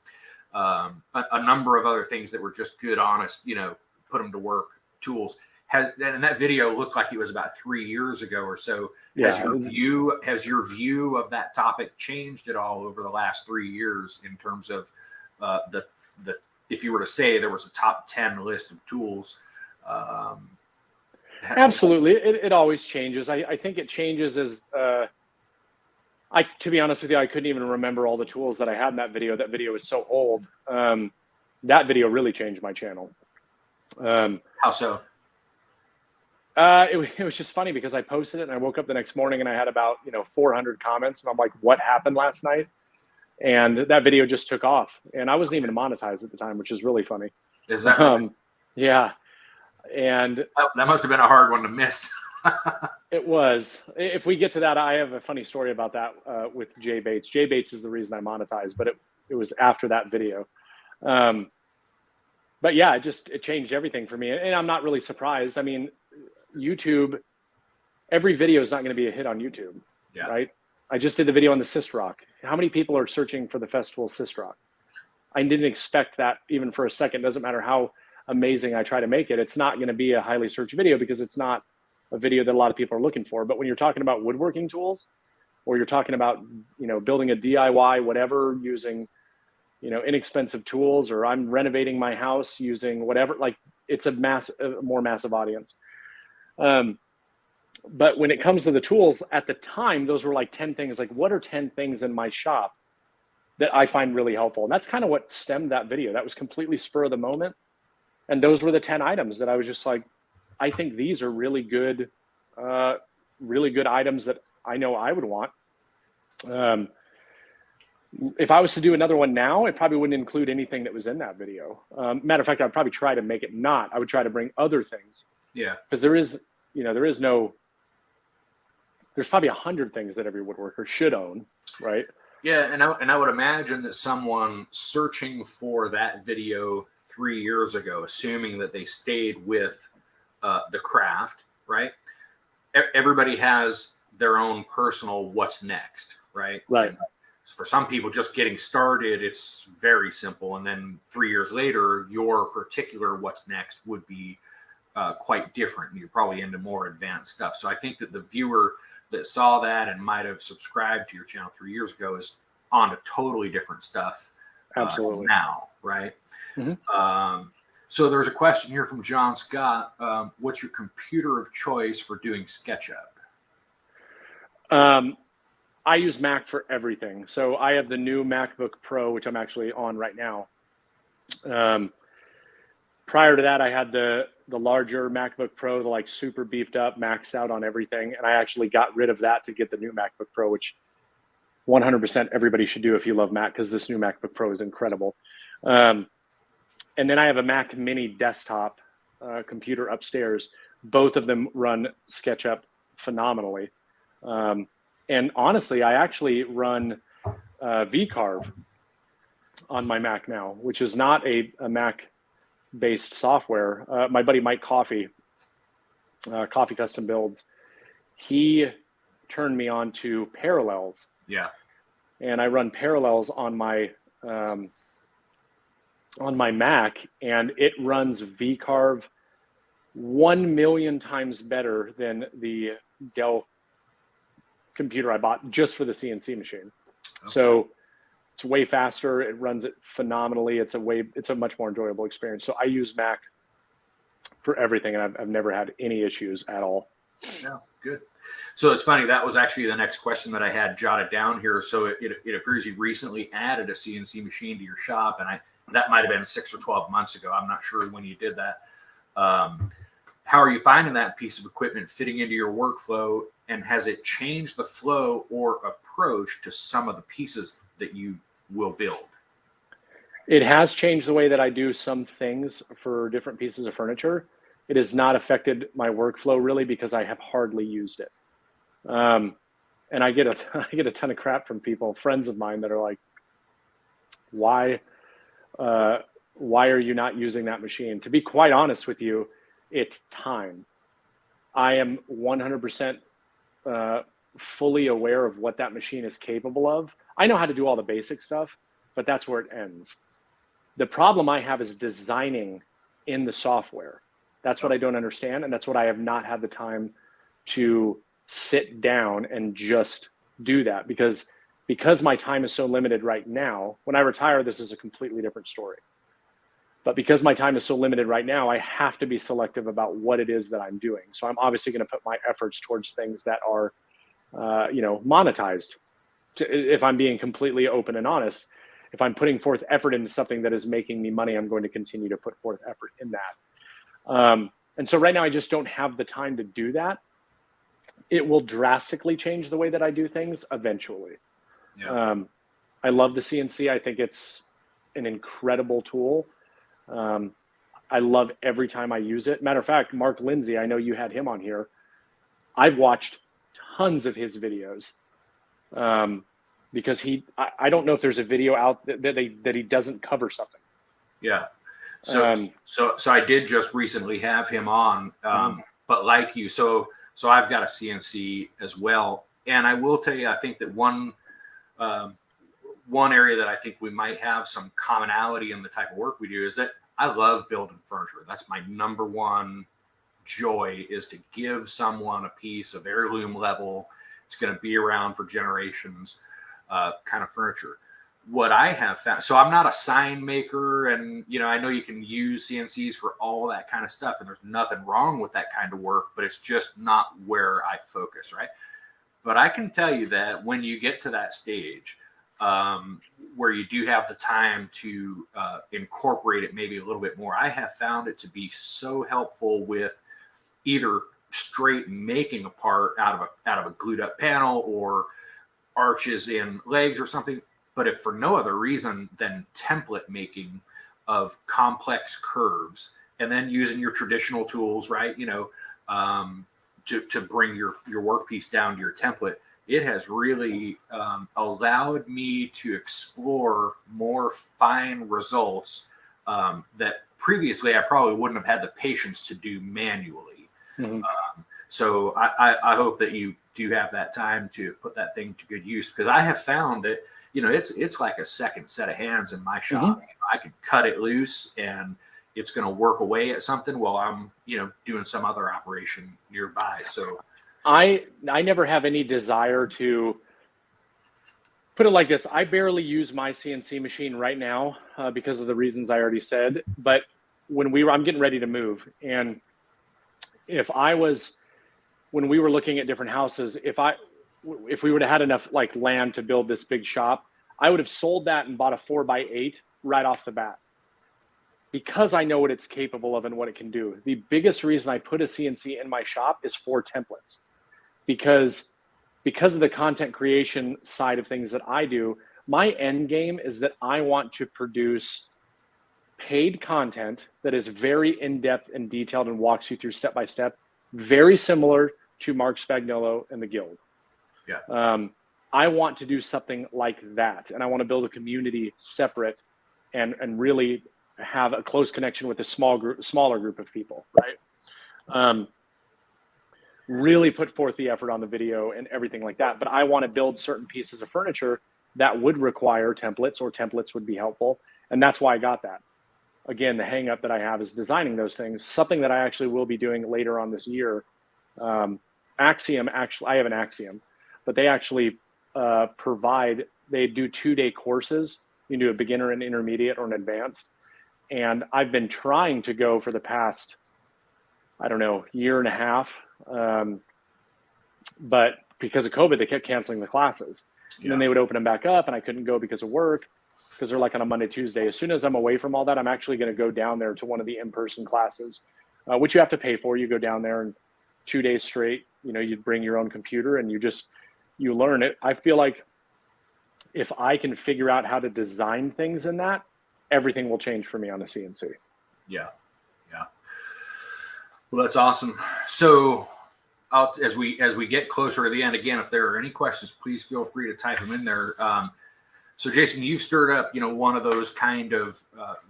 Speaker 1: a number of other things that were just good, honest, put them to work tools. And that video looked like it was about 3 years ago or so. Yeah. Has your view of that topic changed at all over the last 3 years in terms of the if you were to say there was a top 10 list of tools? Absolutely. It always changes. I think it changes as to be honest with you, I couldn't even remember all the tools that I had in that video. That video is so old. That video really changed my channel. How so? It was just funny because I posted it and I woke up the next morning and I had about 400 comments, and I'm like, what happened last night? And that video just took off, and I wasn't even monetized at the time, which is really funny. Is that right? Yeah. And
Speaker 3: that must have been a hard one to miss.
Speaker 2: It was. If we get to that, I have a funny story about that with Jay Bates. Jay Bates is the reason I monetized, but it was after that video. But yeah, it changed everything for me. And I'm not really surprised. I mean, YouTube, every video is not going to be a hit on YouTube, right? I just did the video on the cyst rock. How many people are searching for the Festool cyst rock? I didn't expect that even for a second. Doesn't matter how amazing I try to make it. It's not going to be a highly searched video because it's not a video that a lot of people are looking for. But when you're talking about woodworking tools, or you're talking about, building a DIY, whatever, using, inexpensive tools, or I'm renovating my house using whatever, like it's a more massive audience. But when it comes to the tools at the time, those were like 10 things, like what are 10 things in my shop that I find really helpful? And that's kind of what stemmed that video. That was completely spur of the moment. And those were the 10 items that I was just like, I think these are really good items that I know I would want. If I was to do another one now, it probably wouldn't include anything that was in that video. Matter of fact, I'd probably try to make it not. I would try to bring other things. Yeah. Because there's probably 100 things that every woodworker should own, right?
Speaker 1: Yeah, and I would imagine that someone searching for that video 3 years ago, assuming that they stayed with the craft, right? Everybody has their own personal what's next, right?
Speaker 2: Right.
Speaker 1: And for some people, just getting started, it's very simple. And then 3 years later, your particular what's next would be quite different. You're probably into more advanced stuff. So I think that the viewer that saw that and might have subscribed to your channel 3 years ago is on to totally different stuff.
Speaker 2: Absolutely.
Speaker 1: Now, right?
Speaker 2: Mm-hmm.
Speaker 1: So there's a question here from John Scott. What's your computer of choice for doing SketchUp?
Speaker 2: I use Mac for everything. So I have the new MacBook Pro, which I'm actually on right now. Prior to that, I had the larger MacBook Pro, the like super beefed up, maxed out on everything. And I actually got rid of that to get the new MacBook Pro, which 100% everybody should do if you love Mac, because this new MacBook Pro is incredible. And then I have a Mac Mini desktop computer upstairs. Both of them run SketchUp phenomenally. And honestly, I actually run VCarve on my Mac now, which is not a Mac-based software. My buddy Mike Coffee Custom Builds, he turned me on to Parallels.
Speaker 1: Yeah.
Speaker 2: And I run Parallels on my Mac, and it runs VCarve 1,000,000 times better than the Dell computer I bought just for the CNC machine. Okay. So it's way faster. It runs it phenomenally. It's a much more enjoyable experience. So I use Mac for everything, and I've never had any issues at all.
Speaker 1: Yeah, good. So it's funny, that was actually the next question that I had jotted down here. So it appears you recently added a CNC machine to your shop, and that might have been 6 or 12 months ago. I'm not sure when you did that. How are you finding that piece of equipment fitting into your workflow, and has it changed the flow or approach to some of the pieces that you will build?
Speaker 2: It has changed the way that I do some things for different pieces of furniture. It has not affected my workflow really, because I have hardly used it. And I get a ton of crap from people, friends of mine, that are like, why are you not using that machine? To be quite honest with you, it's time. I am 100% fully aware of what that machine is capable of. I know how to do all the basic stuff, but that's where it ends. The problem I have is designing in the software. That's what I don't understand, and that's what I have not had the time to sit down and just do that, because my time is so limited right now. When I retire, this is a completely different story. But because my time is so limited right now, I have to be selective about what it is that I'm doing. So I'm obviously going to put my efforts towards things that are, monetized. If I'm being completely open and honest, if I'm putting forth effort into something that is making me money, I'm going to continue to put forth effort in that. And so right now I just don't have the time to do that. It will drastically change the way that I do things eventually. Yeah. I love the CNC. I think it's an incredible tool. I love every time I use it. Matter of fact, Mark Lindsay, I know you had him on here. I've watched tons of his videos because I don't know if there's a video out that he doesn't cover something.
Speaker 1: Yeah. So I did just recently have him on, but like you, so I've got a CNC as well, and I will tell you, I think that one area that I think we might have some commonality in the type of work we do is that I love building furniture. That's my number one joy, is to give someone a piece of heirloom level. It's going to be around for generations, kind of furniture. What I have found, so I'm not a sign maker, and I know you can use CNCs for all that kind of stuff, and there's nothing wrong with that kind of work, but it's just not where I focus, right? But I can tell you that when you get to that stage, where you do have the time to incorporate it maybe a little bit more, I have found it to be so helpful with either straight making a part out of a glued up panel, or arches in legs or something. But if for no other reason than template making of complex curves, and then using your traditional tools, right? To bring your workpiece down to your template, it has really allowed me to explore more fine results that previously I probably wouldn't have had the patience to do manually.
Speaker 2: Mm-hmm.
Speaker 1: So I hope that you do have that time to put that thing to good use, because I have found that it's like a second set of hands in my shop.
Speaker 2: Mm-hmm.
Speaker 1: I can cut it loose and it's going to work away at something while I'm doing some other operation nearby. So
Speaker 2: I never have any desire to put it like this. I barely use my CNC machine right now because of the reasons I already said. But I'm getting ready to move, and when we were looking at different houses, if we would have had enough like land to build this big shop, I would have sold that and bought a 4x8 right off the bat, because I know what it's capable of and what it can do. The biggest reason I put a CNC in my shop is for templates, because of the content creation side of things that I do. My end game is that I want to produce paid content that is very in-depth and detailed and walks you through step by step, very similar to Mark Spagnuolo and the Guild.
Speaker 1: Yeah.
Speaker 2: I want to do something like that, and I want to build a community separate and really have a close connection with a smaller group of people, right? Really put forth the effort on the video and everything like that. But I want to build certain pieces of furniture that would require templates, or templates would be helpful. And that's why I got that. Again, the hang up that I have is designing those things, something that I actually will be doing later on this year. Axiom, I have an Axiom, but they actually they do 2-day courses. You can do a beginner, an intermediate, or an advanced. And I've been trying to go for the past, year and a half. But because of COVID, they kept canceling the classes. And then they would open them back up, and I couldn't go because of work, because they're like on a Monday, Tuesday. As soon as I'm away from all that, I'm actually going to go down there to one of the in-person classes, which you have to pay for. You go down there and 2 days straight, you bring your own computer and you learn it. I feel like if I can figure out how to design things in that, everything will change for me on a CNC.
Speaker 1: Yeah. Well, that's awesome. So as we get closer to the end, again, if there are any questions, please feel free to type them in there. So Jason, you've stirred up, one of those kind of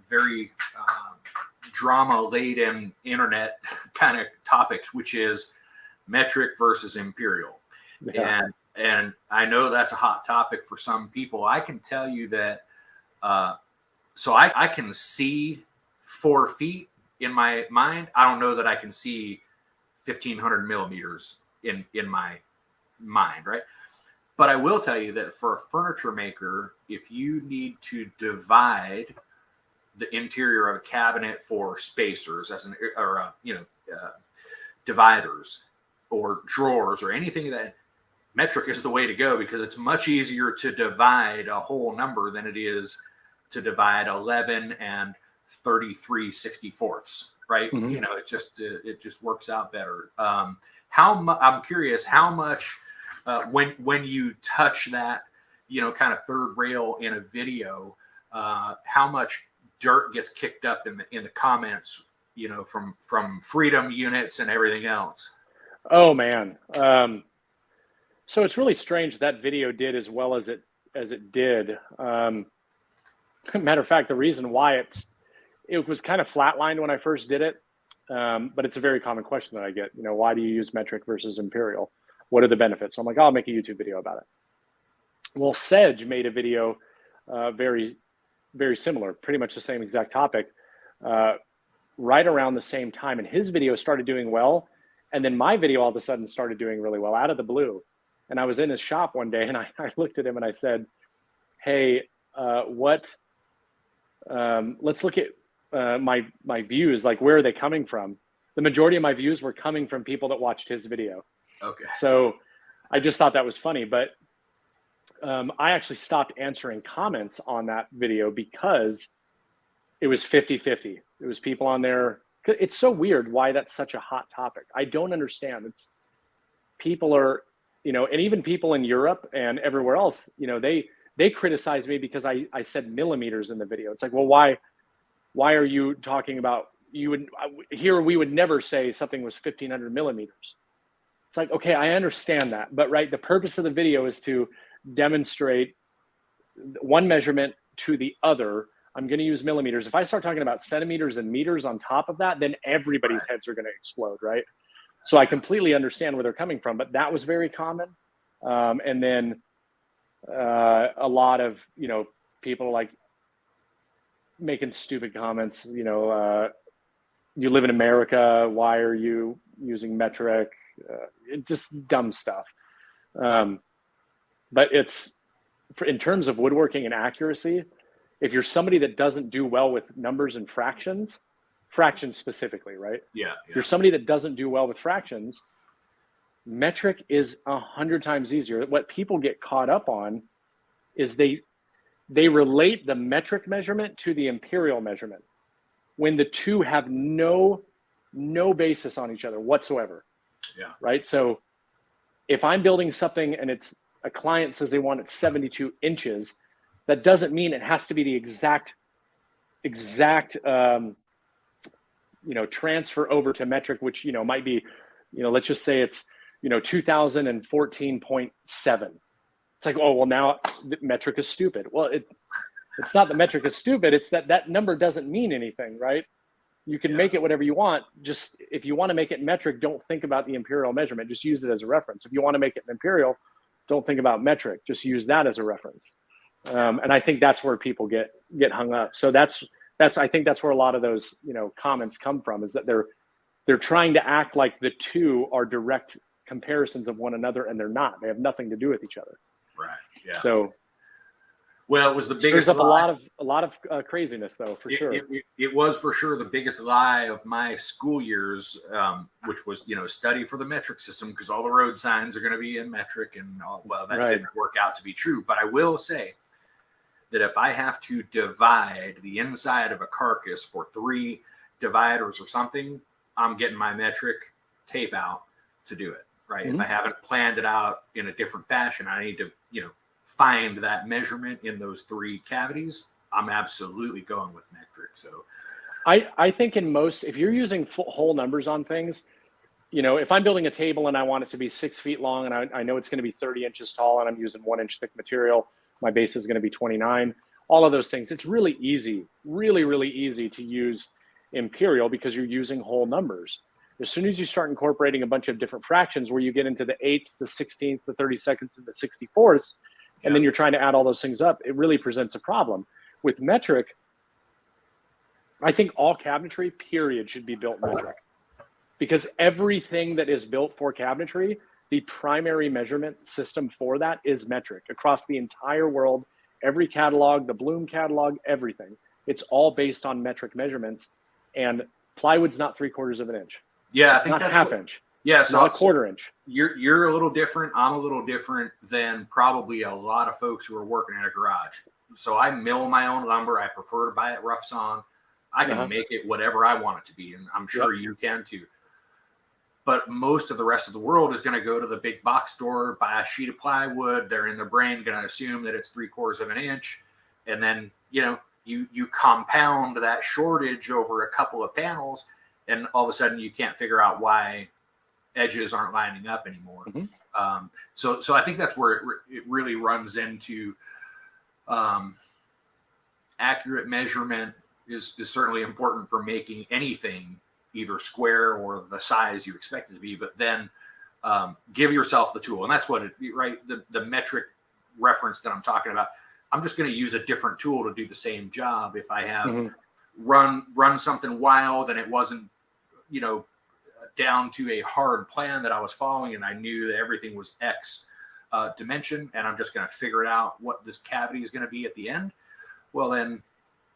Speaker 1: very drama-laden internet kind of topics, which is metric versus imperial. Yeah. And I know that's a hot topic for some people. I can tell you that, so I can see 4 feet in my mind. I don't know that I can see 1,500 millimeters in my mind, right? But I will tell you that for a furniture maker, if you need to divide the interior of a cabinet for spacers dividers or drawers or anything of that, metric is the way to go, because it's much easier to divide a whole number than it is to divide 11 and 33/64, right?
Speaker 2: Mm-hmm.
Speaker 1: It just works out better. I'm curious how much, when you touch that, kind of third rail in a video, how much dirt gets kicked up in the comments, from freedom units and everything else.
Speaker 2: Oh man. So it's really strange that video did as well as it did. Matter of fact, the reason why it was kind of flatlined when I first did it, but it's a very common question that I get. Why do you use metric versus imperial? What are the benefits? So I'm like, I'll make a YouTube video about it. Well, Sedge made a video, very, very similar, pretty much the same exact topic, right around the same time, and his video started doing well, and then my video all of a sudden started doing really well out of the blue. And I was in his shop one day, and I looked at him and I said, "Hey, let's look at my views. Like, where are they coming from?" The majority of my views were coming from people that watched his video.
Speaker 1: Okay.
Speaker 2: So I just thought that was funny, but I actually stopped answering comments on that video because it was 50-50. It was people on there. It's so weird why that's such a hot topic. I don't understand. It's people are, and even people in Europe and everywhere else, they criticize me because I said millimeters in the video. It's like, well, why are you talking about, we would never say something was 1500 millimeters. It's like, okay, I understand that, but right, the purpose of the video is to demonstrate one measurement to the other. I'm going to use millimeters. If I start talking about centimeters and meters on top of that, then everybody's heads are going to explode, right? So I completely understand where they're coming from, but that was very common. And then a lot of, people like making stupid comments, you live in America, why are you using metric? Just dumb stuff. But in terms of woodworking and accuracy, if you're somebody that doesn't do well with numbers and fractions specifically, right?
Speaker 1: Yeah.
Speaker 2: If you're somebody that doesn't do well with fractions, metric is 100 times easier. What people get caught up on is they relate the metric measurement to the imperial measurement when the two have no basis on each other whatsoever.
Speaker 1: Yeah.
Speaker 2: Right. So if I'm building something and a client says they want it 72 inches, that doesn't mean it has to be the exact transfer over to metric, which, might be, let's just say it's, 2014.7. It's like, oh, well, now the metric is stupid. Well, it's not the metric is stupid. It's that number doesn't mean anything, right? You can make it whatever you want. Just if you want to make it metric, don't think about the imperial measurement. Just use it as a reference. If you want to make it an imperial, don't think about metric. Just use that as a reference. And I think that's where people get hung up. So I think that's where a lot of those, comments come from, is that they're trying to act like the two are direct comparisons of one another, and they're not. They have nothing to do with each other.
Speaker 1: Right. Yeah.
Speaker 2: So,
Speaker 1: well, it was the biggest.
Speaker 2: There's up a lot of craziness, though, for sure.
Speaker 1: It was for sure the biggest lie of my school years, which was study for the metric system, because all the road signs are going to be in metric, and that didn't work out to be true. But I will say that if I have to divide the inside of a carcass for 3 dividers or something, I'm getting my metric tape out to do it. Right. Mm-hmm. If I haven't planned it out in a different fashion, I need to, find that measurement in those 3 cavities. I'm absolutely going with metric. So
Speaker 2: I think if you're using whole numbers on things, if I'm building a table and I want it to be 6 feet long, and I know it's going to be 30 inches tall, and I'm using 1 inch thick material, my base is going to be 29, all of those things, it's really easy, really, really easy to use imperial because you're using whole numbers. As soon as you start incorporating a bunch of different fractions where you get into the 8ths, the 16ths, the 32nds, and the 64ths, and then you're trying to add all those things up, it really presents a problem. With metric, I think all cabinetry, period, should be built metric. Because everything that is built for cabinetry, the primary measurement system for that is metric. Across the entire world, every catalog, the Bloom catalog, everything. It's all based on metric measurements. And plywood's not 3/4 of an inch.
Speaker 1: Yeah,
Speaker 2: it's not half inch.
Speaker 1: Yeah,
Speaker 2: so not a 1/4 inch.
Speaker 1: You're a little different. I'm a little different than probably a lot of folks who are working in a garage. So I mill my own lumber. I prefer to buy it rough sawn. I can make it whatever I want it to be, and I'm sure you can too. But most of the rest of the world is going to go to the big box store, buy a sheet of plywood. They're in their brain going to assume that it's 3/4 of an inch, and then you compound that shortage over a couple of panels, and all of a sudden you can't figure out why edges aren't lining up anymore.
Speaker 2: Mm-hmm.
Speaker 1: So I think that's where it really runs into accurate measurement is certainly important for making anything either square or the size you expect it to be, but then give yourself the tool. And that's what the metric reference that I'm talking about. I'm just going to use a different tool to do the same job. If I have run something wild and it wasn't, down to a hard plan that I was following, and I knew that everything was X dimension, and I'm just going to figure it out what this cavity is going to be at the end. Well, then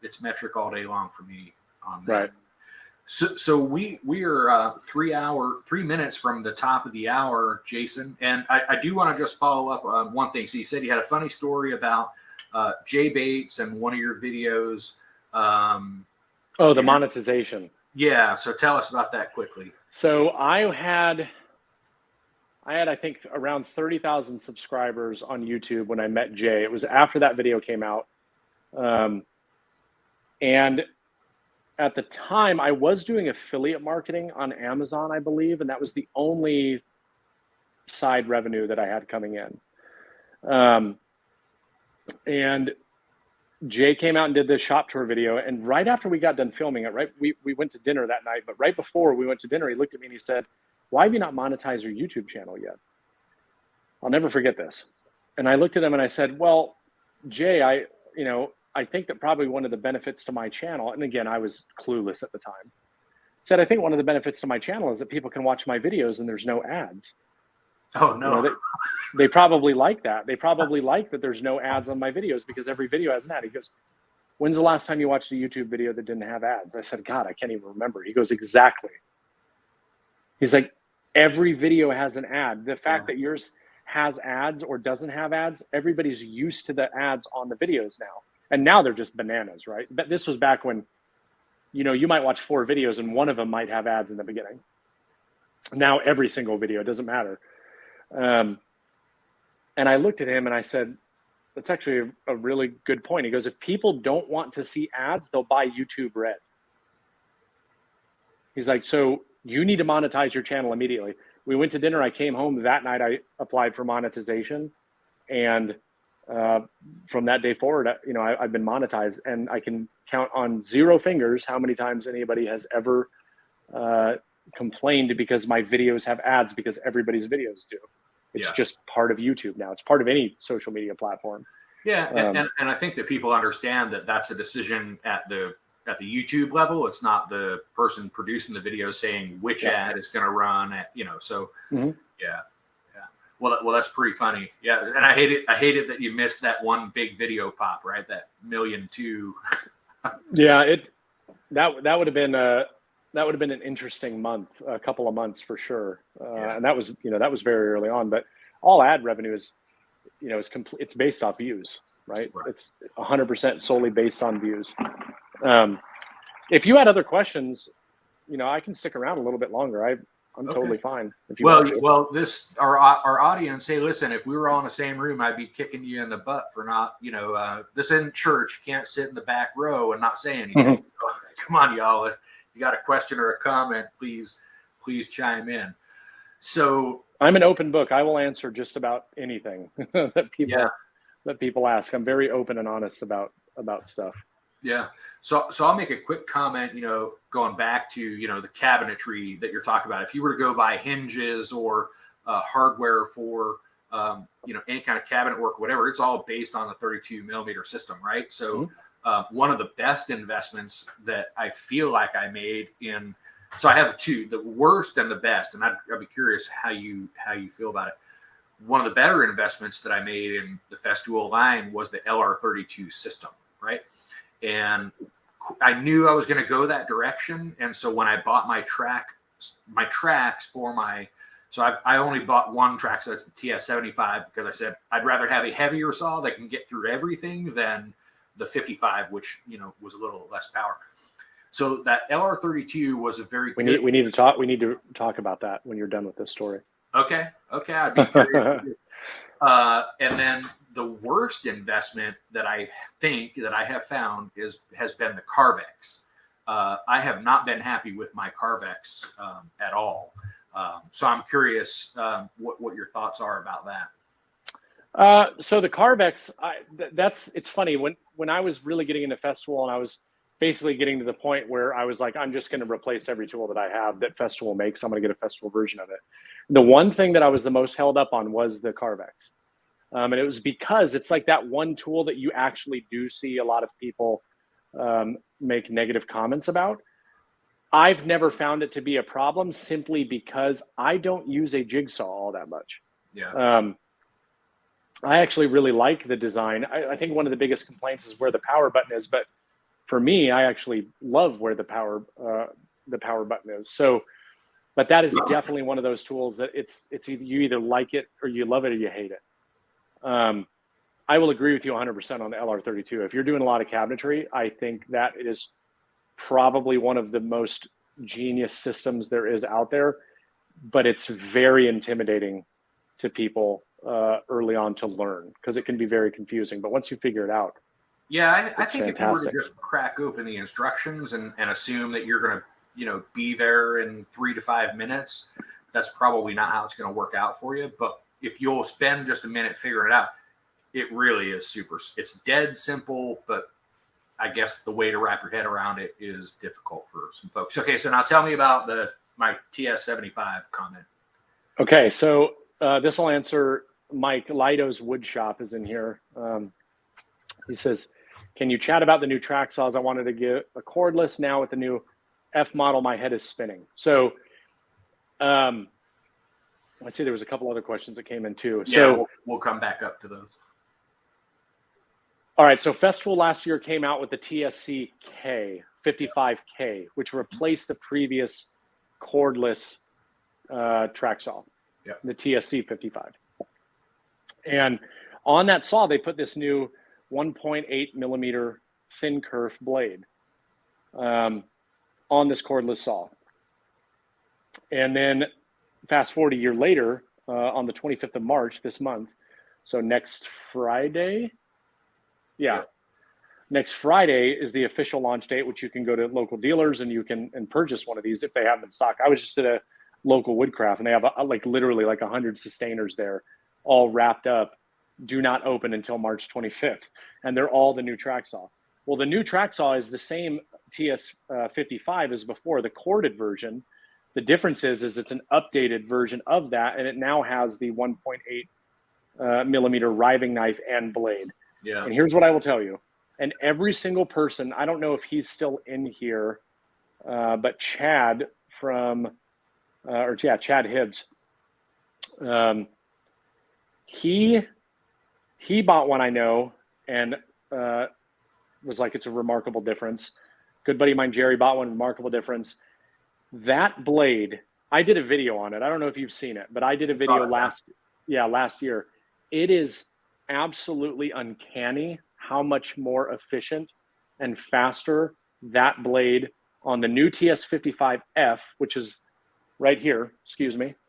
Speaker 1: it's metric all day long for me on that.
Speaker 2: Right.
Speaker 1: So we are 3 minutes from the top of the hour, Jason, and I do want to just follow up on one thing. So you said you had a funny story about Jay Bates and one of your videos.
Speaker 2: The monetization.
Speaker 1: Yeah. So tell us about that quickly.
Speaker 2: So I had, I think, around 30,000 subscribers on YouTube when I met Jay. It was after that video came out. And at the time, I was doing affiliate marketing on Amazon, I believe, and that was the only side revenue that I had coming in. And Jay came out and did the shop tour video, and right after we got done filming it, we went to dinner that night, but right before we went to dinner, he looked at me and he said, "Why have you not monetized your YouTube channel yet?" I'll never forget this. And I looked at him and I said, "Well, Jay, I think that probably one of the benefits to my channel," and again, I was clueless at the time, said, "I think one of the benefits to my channel is that people can watch my videos and there's no ads."
Speaker 1: Oh, no.
Speaker 2: They probably like that. They probably like that there's no ads on my videos because every video has an ad. He goes, "When's the last time you watched a YouTube video that didn't have ads?" I said, "God, I can't even remember." He goes, "Exactly." He's like, "Every video has an ad. The fact that yours has ads or doesn't have ads, everybody's used to the ads on the videos now. And now they're just bananas, right?" But this was back when, you might watch 4 videos and one of them might have ads in the beginning. Now every single video, it doesn't matter. And I looked at him and I said, "That's actually a really good point." He goes, "If people don't want to see ads, they'll buy YouTube Red." He's like, "So you need to monetize your channel immediately." We went to dinner. I came home that night. I applied for monetization. And from that day forward, I've been monetized, and I can count on 0 fingers how many times anybody has ever complained because my videos have ads, because everybody's videos do. It's just part of YouTube now. It's part of any social media platform.
Speaker 1: Yeah, and I think that people understand that that's a decision at the YouTube level. It's not the person producing the video saying which ad is going to run at, so yeah. Well, that's pretty funny. Yeah. And I hate it that you missed that one big video pop, right? That 1.2 million.
Speaker 2: Yeah. That would have been an interesting month, a couple of months for sure. And that was very early on, but all ad revenue is complete. It's based off views, right? It's 100% solely based on views. If you had other questions, I can stick around a little bit longer. I'm totally fine. If you want to.
Speaker 1: Well, our audience, hey, listen, if we were all in the same room, I'd be kicking you in the butt for not, this isn't church. You can't sit in the back row and not say anything. So, come on, y'all. If you got a question or a comment, please chime in. So
Speaker 2: I'm an open book. I will answer just about anything that people ask. I'm very open and honest about stuff.
Speaker 1: Yeah. So I'll make a quick comment, going back to, the cabinetry that you're talking about. If you were to go buy hinges or hardware for, any kind of cabinet work, whatever, it's all based on the 32 millimeter system, right? So one of the best investments that I feel like I made so I have 2, the worst and the best, and I'd be curious how you feel about it. One of the better investments that I made in the Festool line was the LR32 system, right? And I knew I was going to go that direction. And so when I bought my tracks so I only bought one track. So it's the TS75, because I said, I'd rather have a heavier saw that can get through everything than the 55, which, was a little less power. So that LR32 was a very
Speaker 2: We need to talk about that when you're done with this story.
Speaker 1: Okay. I'd be curious. And then the worst investment that I think that I have found has been the Carvex. I have not been happy with my Carvex at all. So I'm curious what your thoughts are about that.
Speaker 2: So the Carvex, it's funny when I was really getting into Festool and I was basically getting to the point where I was like, I'm just going to replace every tool that I have that Festool makes. I'm going to get a Festool version of it. The one thing that I was the most held up on was the Carvex. And it was because it's like that one tool that you actually do see a lot of people make negative comments about. I've never found it to be a problem simply because I don't use a jigsaw all that much.
Speaker 1: Yeah.
Speaker 2: I actually really like the design. I think one of the biggest complaints is where the power button is, but for me, I actually love where the power button is. So, but that is definitely one of those tools that it's either you either like it or you love it or you hate it. I will agree with you 100% on the LR32. If you're doing a lot of cabinetry, I think that it is probably one of the most genius systems there is out there, but it's very intimidating to people early on to learn because it can be very confusing. But once you figure it out,
Speaker 1: yeah, I think
Speaker 2: fantastic.
Speaker 1: If you were to just crack open the instructions and assume that you're going to be there in 3 to 5 minutes, that's probably not how it's going to work out for you. But if you'll spend just a minute figuring it out, it really is super. It's dead simple, but I guess the way to wrap your head around it is difficult for some folks. Okay, so now tell me about my TS75 comment.
Speaker 2: Okay, so this will answer Mike. Lido's Wood Shop is in here. He says, can you chat about the new track saws? I wanted to get a cordless. Now with the new F model, my head is spinning. So let's see, there was a couple other questions that came in too.
Speaker 1: Yeah,
Speaker 2: so
Speaker 1: we'll come back up to those.
Speaker 2: All right, so Festool last year came out with the TSC K 55K, which replaced the previous cordless track saw, the TSC 55. And on that saw, they put this new 1.8 millimeter thin kerf blade on this cordless saw. And then fast forward a year later, on the 25th of March this month, so next Friday, next Friday is the official launch date, which you can go to local dealers and you can purchase one of these if they have them in stock. I was just at a local Woodcraft and they have literally 100 sustainers there, all wrapped up. Do not open until March 25th, and they're all the new track saw. Well, the new track saw is the same TS55 as before, the corded version. The difference is it's an updated version of that, and it now has the 1.8 millimeter riving knife and blade.
Speaker 1: Yeah.
Speaker 2: And here's what I will tell you. And every single person, I don't know if he's still in here, but Chad from, Chad Hibbs, he bought one, I know, and was like, it's a remarkable difference. Good buddy of mine, Jerry, bought one, remarkable difference. That blade, I did a video on it. I don't know if you've seen it, but I did a video last year. It is absolutely uncanny how much more efficient and faster that blade on the new TS55F, which is right here,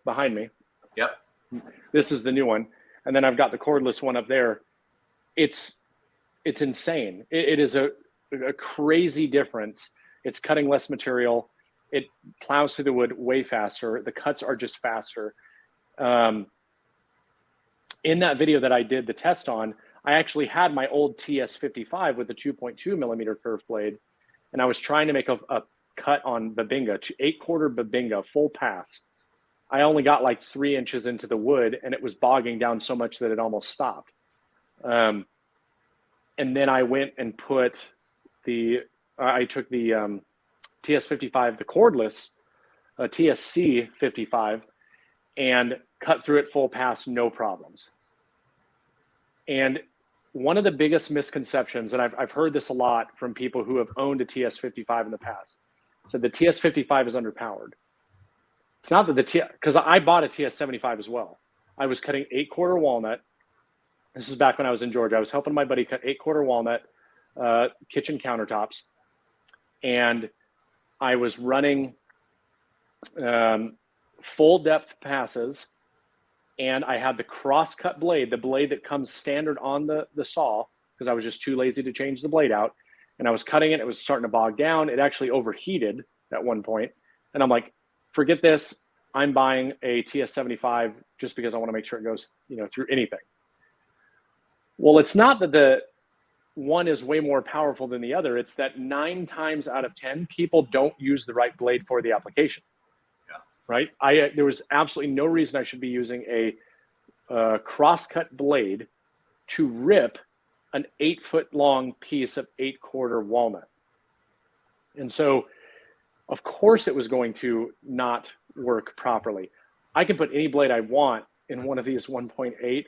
Speaker 2: behind me.
Speaker 1: Yep.
Speaker 2: This is the new one. And then I've got the cordless one up there. It's insane. It is a crazy difference. It's cutting less material. It plows through the wood way faster. The cuts are just faster. In that video that I did the test on, I actually had my old TS55 with the 2.2 millimeter curved blade, and I was trying to make a cut on Babinga, 8/4 Babinga, full pass. I only got 3 inches into the wood, and it was bogging down so much that it almost stopped. And then I went and put I took the TS55, the cordless TSC 55, and cut through it full pass, no problems. And one of the biggest misconceptions, and I've heard this a lot from people who have owned a TS55 in the past, said the TS55 is underpowered. It's not that because I bought a TS75 as well. I was cutting 8/4 walnut. This is back when I was in Georgia. I was helping my buddy cut 8/4 walnut kitchen countertops. And I was running full depth passes, and I had the cross cut blade, the blade that comes standard on the saw, because I was just too lazy to change the blade out. And I was cutting it. It was starting to bog down. It actually overheated at one point. And I'm like, forget this. I'm buying a TS75 just because I want to make sure it goes, through anything. Well, it's not that the one is way more powerful than the other. It's that 9 times out of 10, people don't use the right blade for the application.
Speaker 1: Yeah.
Speaker 2: Right? There was absolutely no reason I should be using a cross-cut blade to rip an 8-foot long piece of 8-quarter walnut. And so, of course, it was going to not work properly. I can put any blade I want in one of these 1.8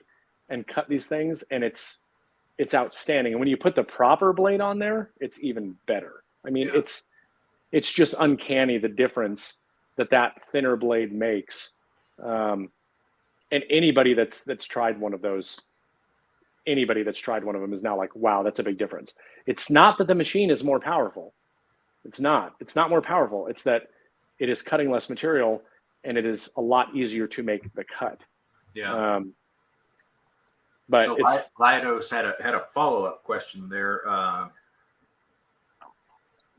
Speaker 2: and cut these things, and it's outstanding. And when you put the proper blade on there, it's even better. I mean,
Speaker 1: Yeah.
Speaker 2: it's just uncanny the difference that thinner blade makes. And anybody that's tried one of those, anybody that's tried one of them is now like, wow, that's a big difference. It's not that the machine is more powerful. It's not more powerful. It's that it is cutting less material and it is a lot easier to make the cut.
Speaker 1: Yeah.
Speaker 2: But
Speaker 1: so Lidos had a follow-up question there.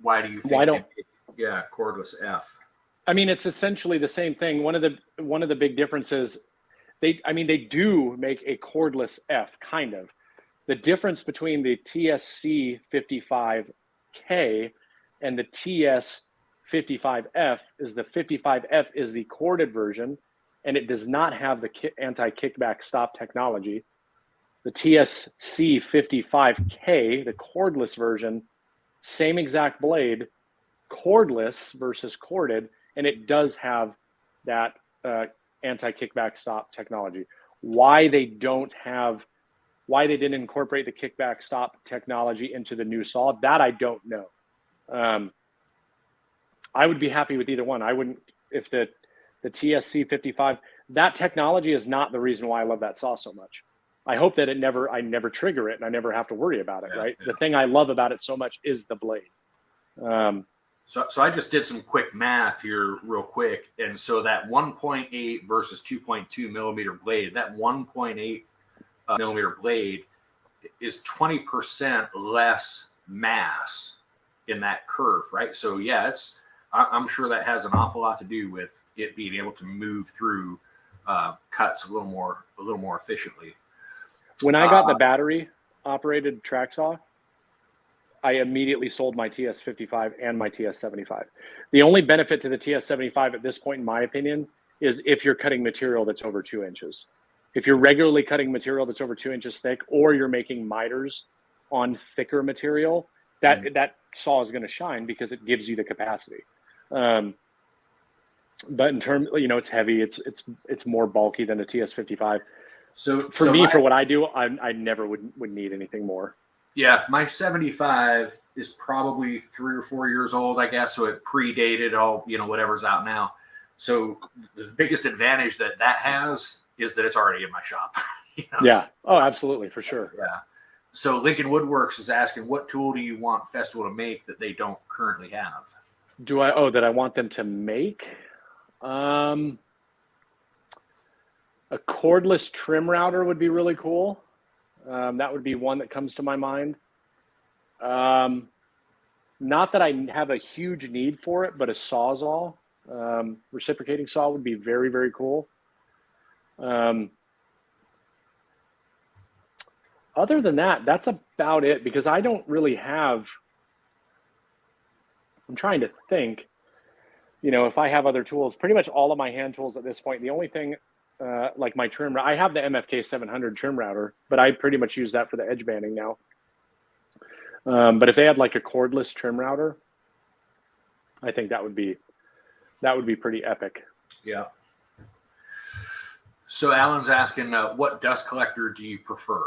Speaker 1: Why do you think cordless F?
Speaker 2: I mean, it's essentially the same thing. One of the big differences, they do make a cordless F, kind of. The difference between the TSC 55K and the TS 55F is the 55F is the corded version, and it does not have the anti-kickback stop technology. The TSC 55K, the cordless version, same exact blade, cordless versus corded, and it does have that anti-kickback stop technology. Why they didn't incorporate the kickback stop technology into the new saw, that I don't know. I would be happy with either one. I wouldn't, if the TSC 55, that technology is not the reason why I love that saw so much. I hope that I never trigger it and I never have to worry about it, right? Yeah. The thing I love about it so much is the blade.
Speaker 1: So I just did some quick math here real quick. And so that 1.8 versus 2.2 millimeter blade, that 1.8 millimeter blade is 20% less mass in that curve, right? So yeah, I'm sure that has an awful lot to do with it being able to move through cuts a little more efficiently.
Speaker 2: When I got the battery operated track saw, I immediately sold my TS55 and my TS75. The only benefit to the TS75 at this point, in my opinion, is if you're cutting material that's over 2 inches. If you're regularly cutting material that's over 2 inches thick, or you're making miters on thicker material, that saw is going to shine because it gives you the capacity. But in terms, it's heavy. It's more bulky than a TS55. So for me, for what I do, I never would need anything more.
Speaker 1: Yeah, my 75 is probably 3 or 4 years old, I guess. So it predated all, whatever's out now. So the biggest advantage that has is that it's already in my shop.
Speaker 2: Yeah. Oh, absolutely. For sure.
Speaker 1: Yeah. So Lincoln Woodworks is asking, what tool do you want Festool to make that they don't currently have?
Speaker 2: That I want them to make? A cordless trim router would be really cool. That would be one that comes to my mind. Not that I have a huge need for it, but a Sawzall, reciprocating saw would be very, very cool. Other than that, that's about it, because I don't really have, I'm trying to think, if I have other tools. Pretty much all of my hand tools at this point, the only thing, like my trim, I have the MFK 700 trim router, but I pretty much use that for the edge banding now. But if they had like a cordless trim router, I think that would be pretty epic.
Speaker 1: Yeah. So Alan's asking, what dust collector do you prefer?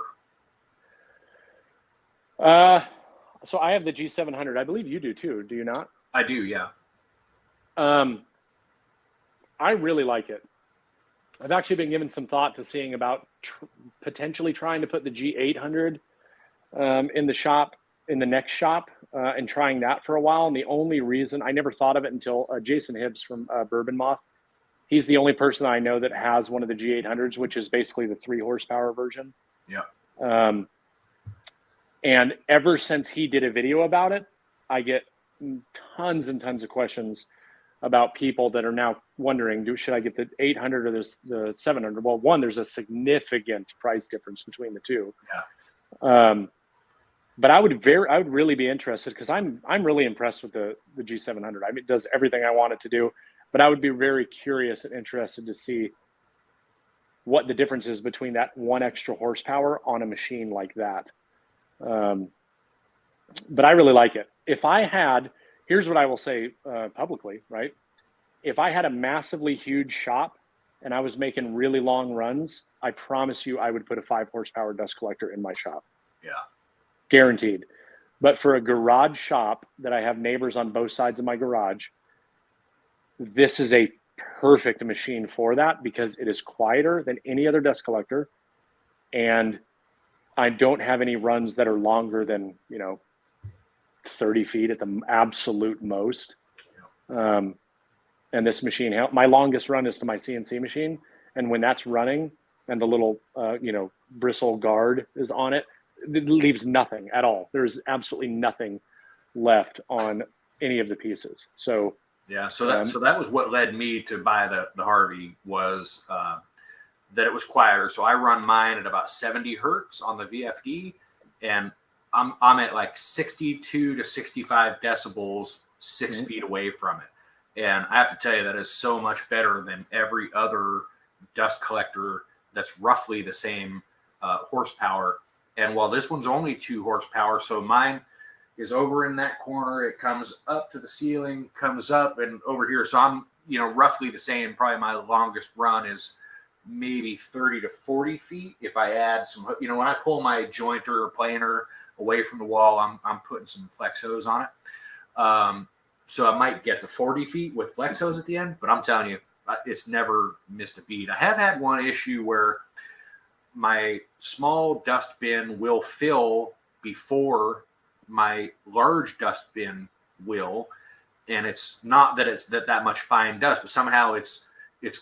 Speaker 2: So I have the G700. I believe you do too. Do you not?
Speaker 1: I do. Yeah.
Speaker 2: I really like it. I've actually been given some thought to seeing about potentially trying to put the G800 in the next shop, and trying that for a while. And the only reason I never thought of it until Jason Hibbs from Bourbon Moth, he's the only person I know that has one of the G800s, which is basically the 3 horsepower version.
Speaker 1: Yeah.
Speaker 2: And ever since he did a video about it, I get tons and tons of questions about people that are now wondering, should I get the 800 or the 700? Well, one, there's a significant price difference between the two.
Speaker 1: Yeah.
Speaker 2: But I would really be interested, because I'm really impressed with the G700. I mean, it does everything I want it to do, but I would be very curious and interested to see what the difference is between that one extra horsepower on a machine like that. But I really like it. Here's what I will say publicly, right? If I had a massively huge shop and I was making really long runs, I promise you I would put a 5 horsepower dust collector in my shop.
Speaker 1: Yeah.
Speaker 2: Guaranteed. But for a garage shop that I have neighbors on both sides of my garage, this is a perfect machine for that, because it is quieter than any other dust collector. And I don't have any runs that are longer than, 30 feet at the absolute most. And this machine, my longest run is to my CNC machine. And when that's running and the little, bristle guard is on it, it leaves nothing at all. There's absolutely nothing left on any of the pieces. So
Speaker 1: yeah, so that was what led me to buy the Harvey, was that it was quieter. So I run mine at about 70 hertz on the VFD, and I'm at like 62 to 65 decibels 6 feet away from it. And I have to tell you, that is so much better than every other dust collector that's roughly the same horsepower. And while this one's only 2 horsepower, so mine is over in that corner, it comes up to the ceiling, comes up and over here. So I'm, roughly the same. Probably my longest run is maybe 30 to 40 feet. If I add some, when I pull my jointer or planer away from the wall, I'm putting some flex hose on it. So I might get to 40 feet with flex hose at the end, but I'm telling you, it's never missed a beat. I have had one issue where my small dust bin will fill before my large dust bin will. And it's not that it's that much fine dust, but somehow it's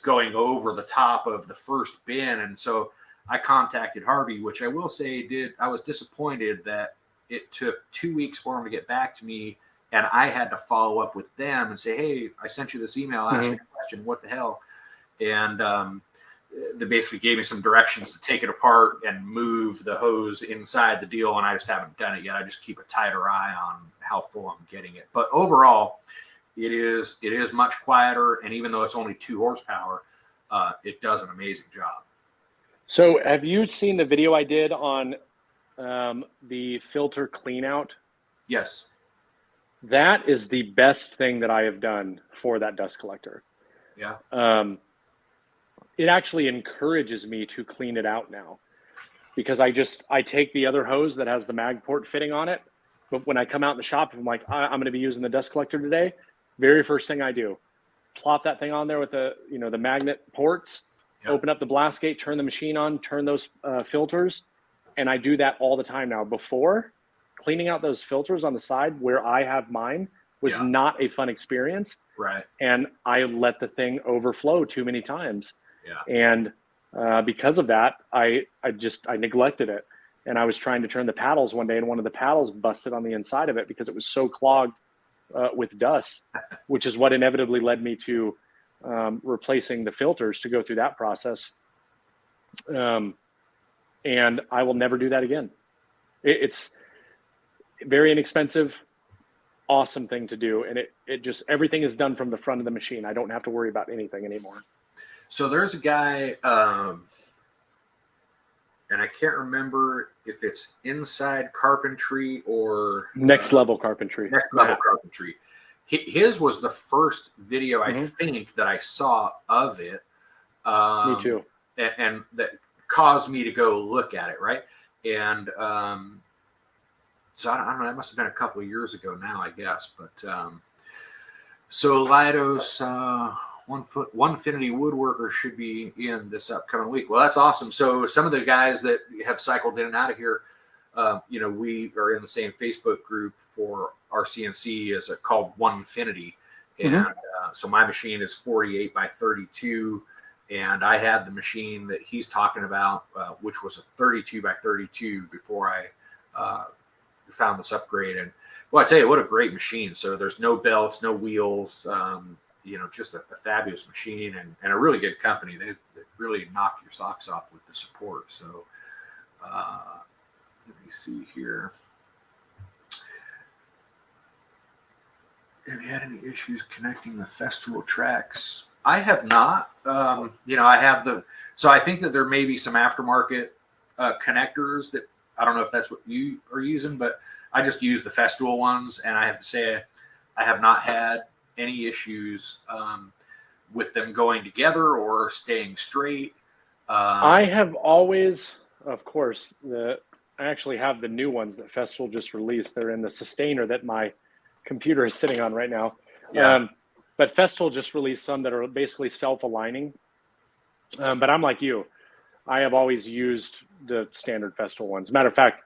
Speaker 1: going over the top of the first bin. And so I contacted Harvey, which I will say I was disappointed that it took 2 weeks for him to get back to me. And I had to follow up with them and say, hey, I sent you this email asking a question, what the hell? And they basically gave me some directions to take it apart and move the hose inside the deal. And I just haven't done it yet. I just keep a tighter eye on how full I'm getting it. But overall, it is much quieter. And even though it's only 2 horsepower, it does an amazing job.
Speaker 2: So have you seen the video I did on the filter clean out?
Speaker 1: Yes.
Speaker 2: That is the best thing that I have done for that dust collector.
Speaker 1: Yeah.
Speaker 2: It actually encourages me to clean it out now, because I take the other hose that has the mag port fitting on it. But when I come out in the shop, I'm like, I'm going to be using the dust collector today. Very first thing I do, plop that thing on there with the magnet ports, open up the blast gate, turn the machine on, turn those filters. And I do that all the time now. Before, cleaning out those filters on the side where I have mine was not a fun experience.
Speaker 1: Right.
Speaker 2: And I let the thing overflow too many times.
Speaker 1: Yeah.
Speaker 2: And because of that, I neglected it. And I was trying to turn the paddles one day, and one of the paddles busted on the inside of it because it was so clogged with dust, which is what inevitably led me to replacing the filters to go through that process. And I will never do that again. It's very inexpensive, awesome thing to do. And it just, everything is done from the front of the machine. I don't have to worry about anything anymore.
Speaker 1: So there's a guy, and I can't remember if it's Inside Carpentry or
Speaker 2: Next Level Carpentry.
Speaker 1: Next Level Carpentry. His was the first video I think that I saw of it.
Speaker 2: Me too.
Speaker 1: And that caused me to go look at it, right? And so I don't know. That must have been a couple of years ago now, I guess. But so Lido's Onefinity Woodworker should be in this upcoming week. Well, that's awesome. So some of the guys that have cycled in and out of here, we are in the same Facebook group for our CNC is called Onefinity. And so my machine is 48 by 32. And I had the machine that he's talking about, which was a 32 by 32 before I found this upgrade. And well, I tell you, what a great machine. So there's no belts, no wheels. just a fabulous machine and a really good company. They really knock your socks off with the support. So let me see here. Have you had any issues connecting the Festool tracks? I have not. I have so I think that there may be some aftermarket connectors that I don't know if that's what you are using, but I just use the Festool ones, and I have to say I have not had any issues with them going together or staying straight.
Speaker 2: I have always, of course, I actually have the new ones that Festool just released. They're in the sustainer that my computer is sitting on right now.
Speaker 1: Yeah.
Speaker 2: But Festool just released some that are basically self-aligning. But I'm like you. I have always used the standard Festool ones. Matter of fact,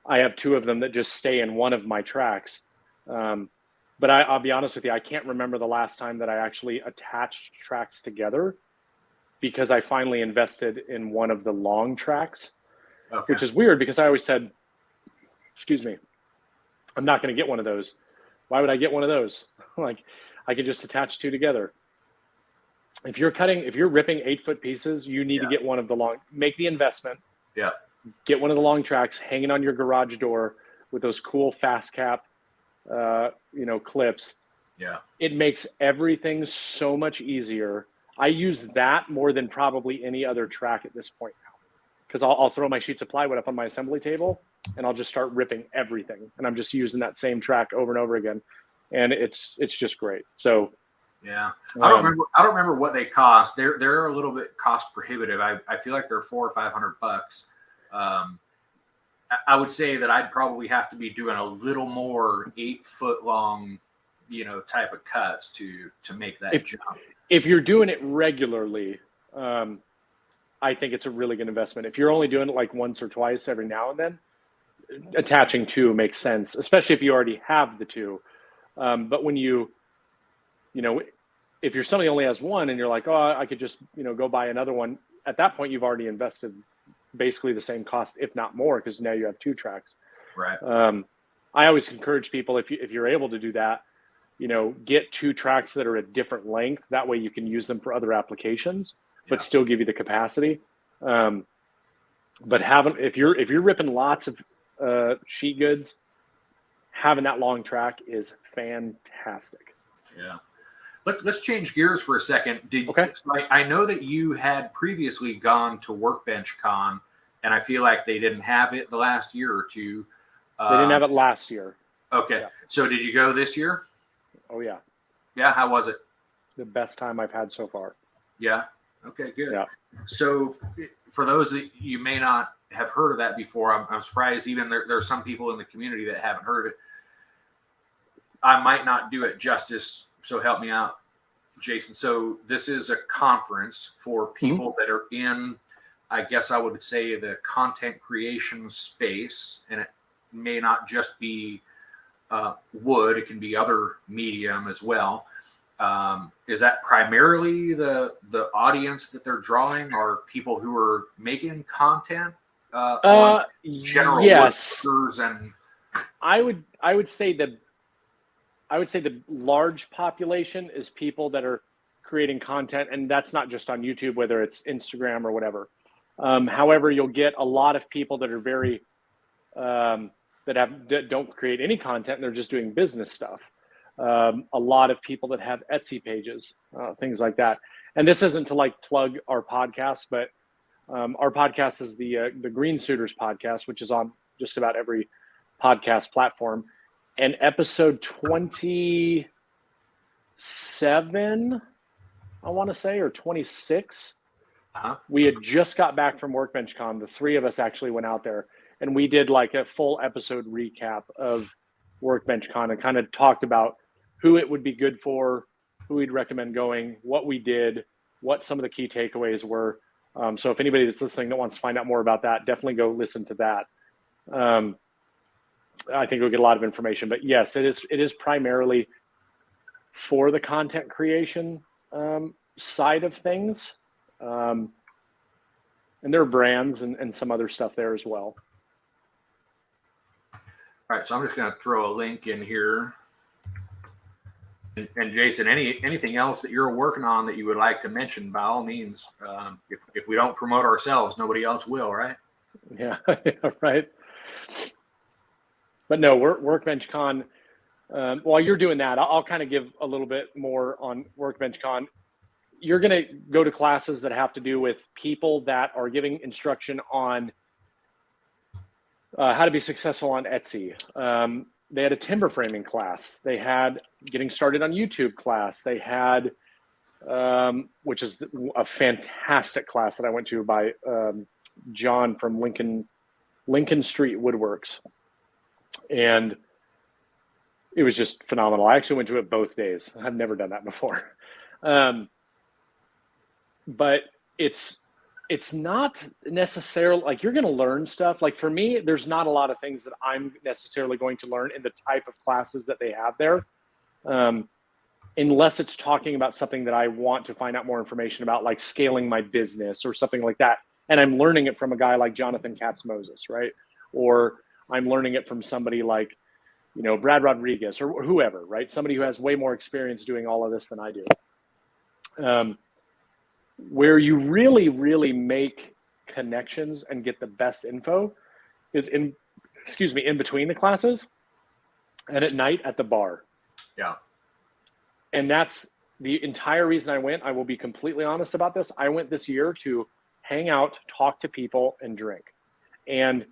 Speaker 2: I have two of them that just stay in one of my tracks. But I'll be honest with you, I can't remember the last time that I actually attached tracks together, because I finally invested in one of the long tracks, which is weird because I always said, excuse me, I'm not going to get one of those. Why would I get one of those? Like, I could just attach two together. If you're ripping 8-foot pieces, you need to get one of the long, make the investment.
Speaker 1: Yeah.
Speaker 2: Get one of the long tracks, hang it on your garage door with those cool fast cap, clips.
Speaker 1: Yeah.
Speaker 2: It makes everything so much easier. I use that more than probably any other track at this point now, because I'll throw my sheets of plywood up on my assembly table and I'll just start ripping everything, and I'm just using that same track over and over again, and it's just great. So
Speaker 1: yeah, I don't remember what they cost. They're a little bit cost prohibitive. I feel like they're $400 or $500. I would say that I'd probably have to be doing a little more 8-foot long, type of cuts to make that jump.
Speaker 2: If you're doing it regularly, I think it's a really good investment. If you're only doing it like once or twice every now and then, attaching two makes sense, especially if you already have the two. But when if you're somebody who only has one and you're like, oh, I could just, go buy another one, at that point, you've already invested basically the same cost, if not more, because now you have two tracks.
Speaker 1: Right.
Speaker 2: I always encourage people, if you're able to do that, get two tracks that are a different length. That way you can use them for other applications, but still give you the capacity. But if you're ripping lots of sheet goods, having that long track is fantastic.
Speaker 1: Yeah. Let's change gears for a second.
Speaker 2: Okay.
Speaker 1: So I know that you had previously gone to Workbench Con, and I feel like they didn't have it the last year or two.
Speaker 2: They didn't have it last year.
Speaker 1: Okay. Yeah. So did you go this year?
Speaker 2: Oh, yeah.
Speaker 1: Yeah. How was it?
Speaker 2: The best time I've had so far.
Speaker 1: Yeah. Okay, good.
Speaker 2: Yeah.
Speaker 1: So for those that you may not have heard of that before, I'm surprised even there are some people in the community that haven't heard of it. I might not do it justice, so help me out, Jason. So this is a conference for people that are in, I guess I would say, the content creation space, and it may not just be wood, it can be other medium as well. Is that primarily the audience that they're drawing, are people who are making content? General
Speaker 2: yes.
Speaker 1: woodworkers and
Speaker 2: I would say the large population is people that are creating content, and that's not just on YouTube, whether it's Instagram or whatever. However, you'll get a lot of people that are very that don't create any content, and they're just doing business stuff. A lot of people that have Etsy pages, things like that. And this isn't to plug our podcast, but our podcast is the Green Suiters podcast, which is on just about every podcast platform. And episode 27, I want to say, or 26, we had just got back from Workbench Con. The three of us actually went out there, and we did a full episode recap of Workbench Con and kind of talked about who it would be good for, who we'd recommend going, what we did, what some of the key takeaways were. So if anybody that's listening that wants to find out more about that, definitely go listen to that. I think we'll get a lot of information, but yes, it is primarily for the content creation side of things. And there are brands and some other stuff there as well.
Speaker 1: All right, so I'm just going to throw a link in here. And Jason, anything else that you're working on that you would like to mention, by all means. If we don't promote ourselves, nobody else will, right?
Speaker 2: Yeah, right. But no, Workbench Con. While you're doing that, I'll kind of give a little bit more on Workbench Con. You're going to go to classes that have to do with people that are giving instruction on how to be successful on Etsy. They had a timber framing class. They had getting started on YouTube class. They had, which is a fantastic class that I went to by John from Lincoln Street Woodworks. And it was just phenomenal. I actually went to it both days. I've never done that before. But it's not necessarily like you're going to learn stuff. Like for me, there's not a lot of things that I'm necessarily going to learn in the type of classes that they have there. Unless it's talking about something that I want to find out more information about, like scaling my business or something like that. And I'm learning it from a guy like Jonathan Katz-Moses, right? Or I'm learning it from somebody like, Brad Rodriguez or whoever, right? Somebody who has way more experience doing all of this than I do. Where you really, really make connections and get the best info is in between the classes and at night at the bar.
Speaker 1: Yeah.
Speaker 2: And that's the entire reason I went. I will be completely honest about this. I went this year to hang out, talk to people, and drink. And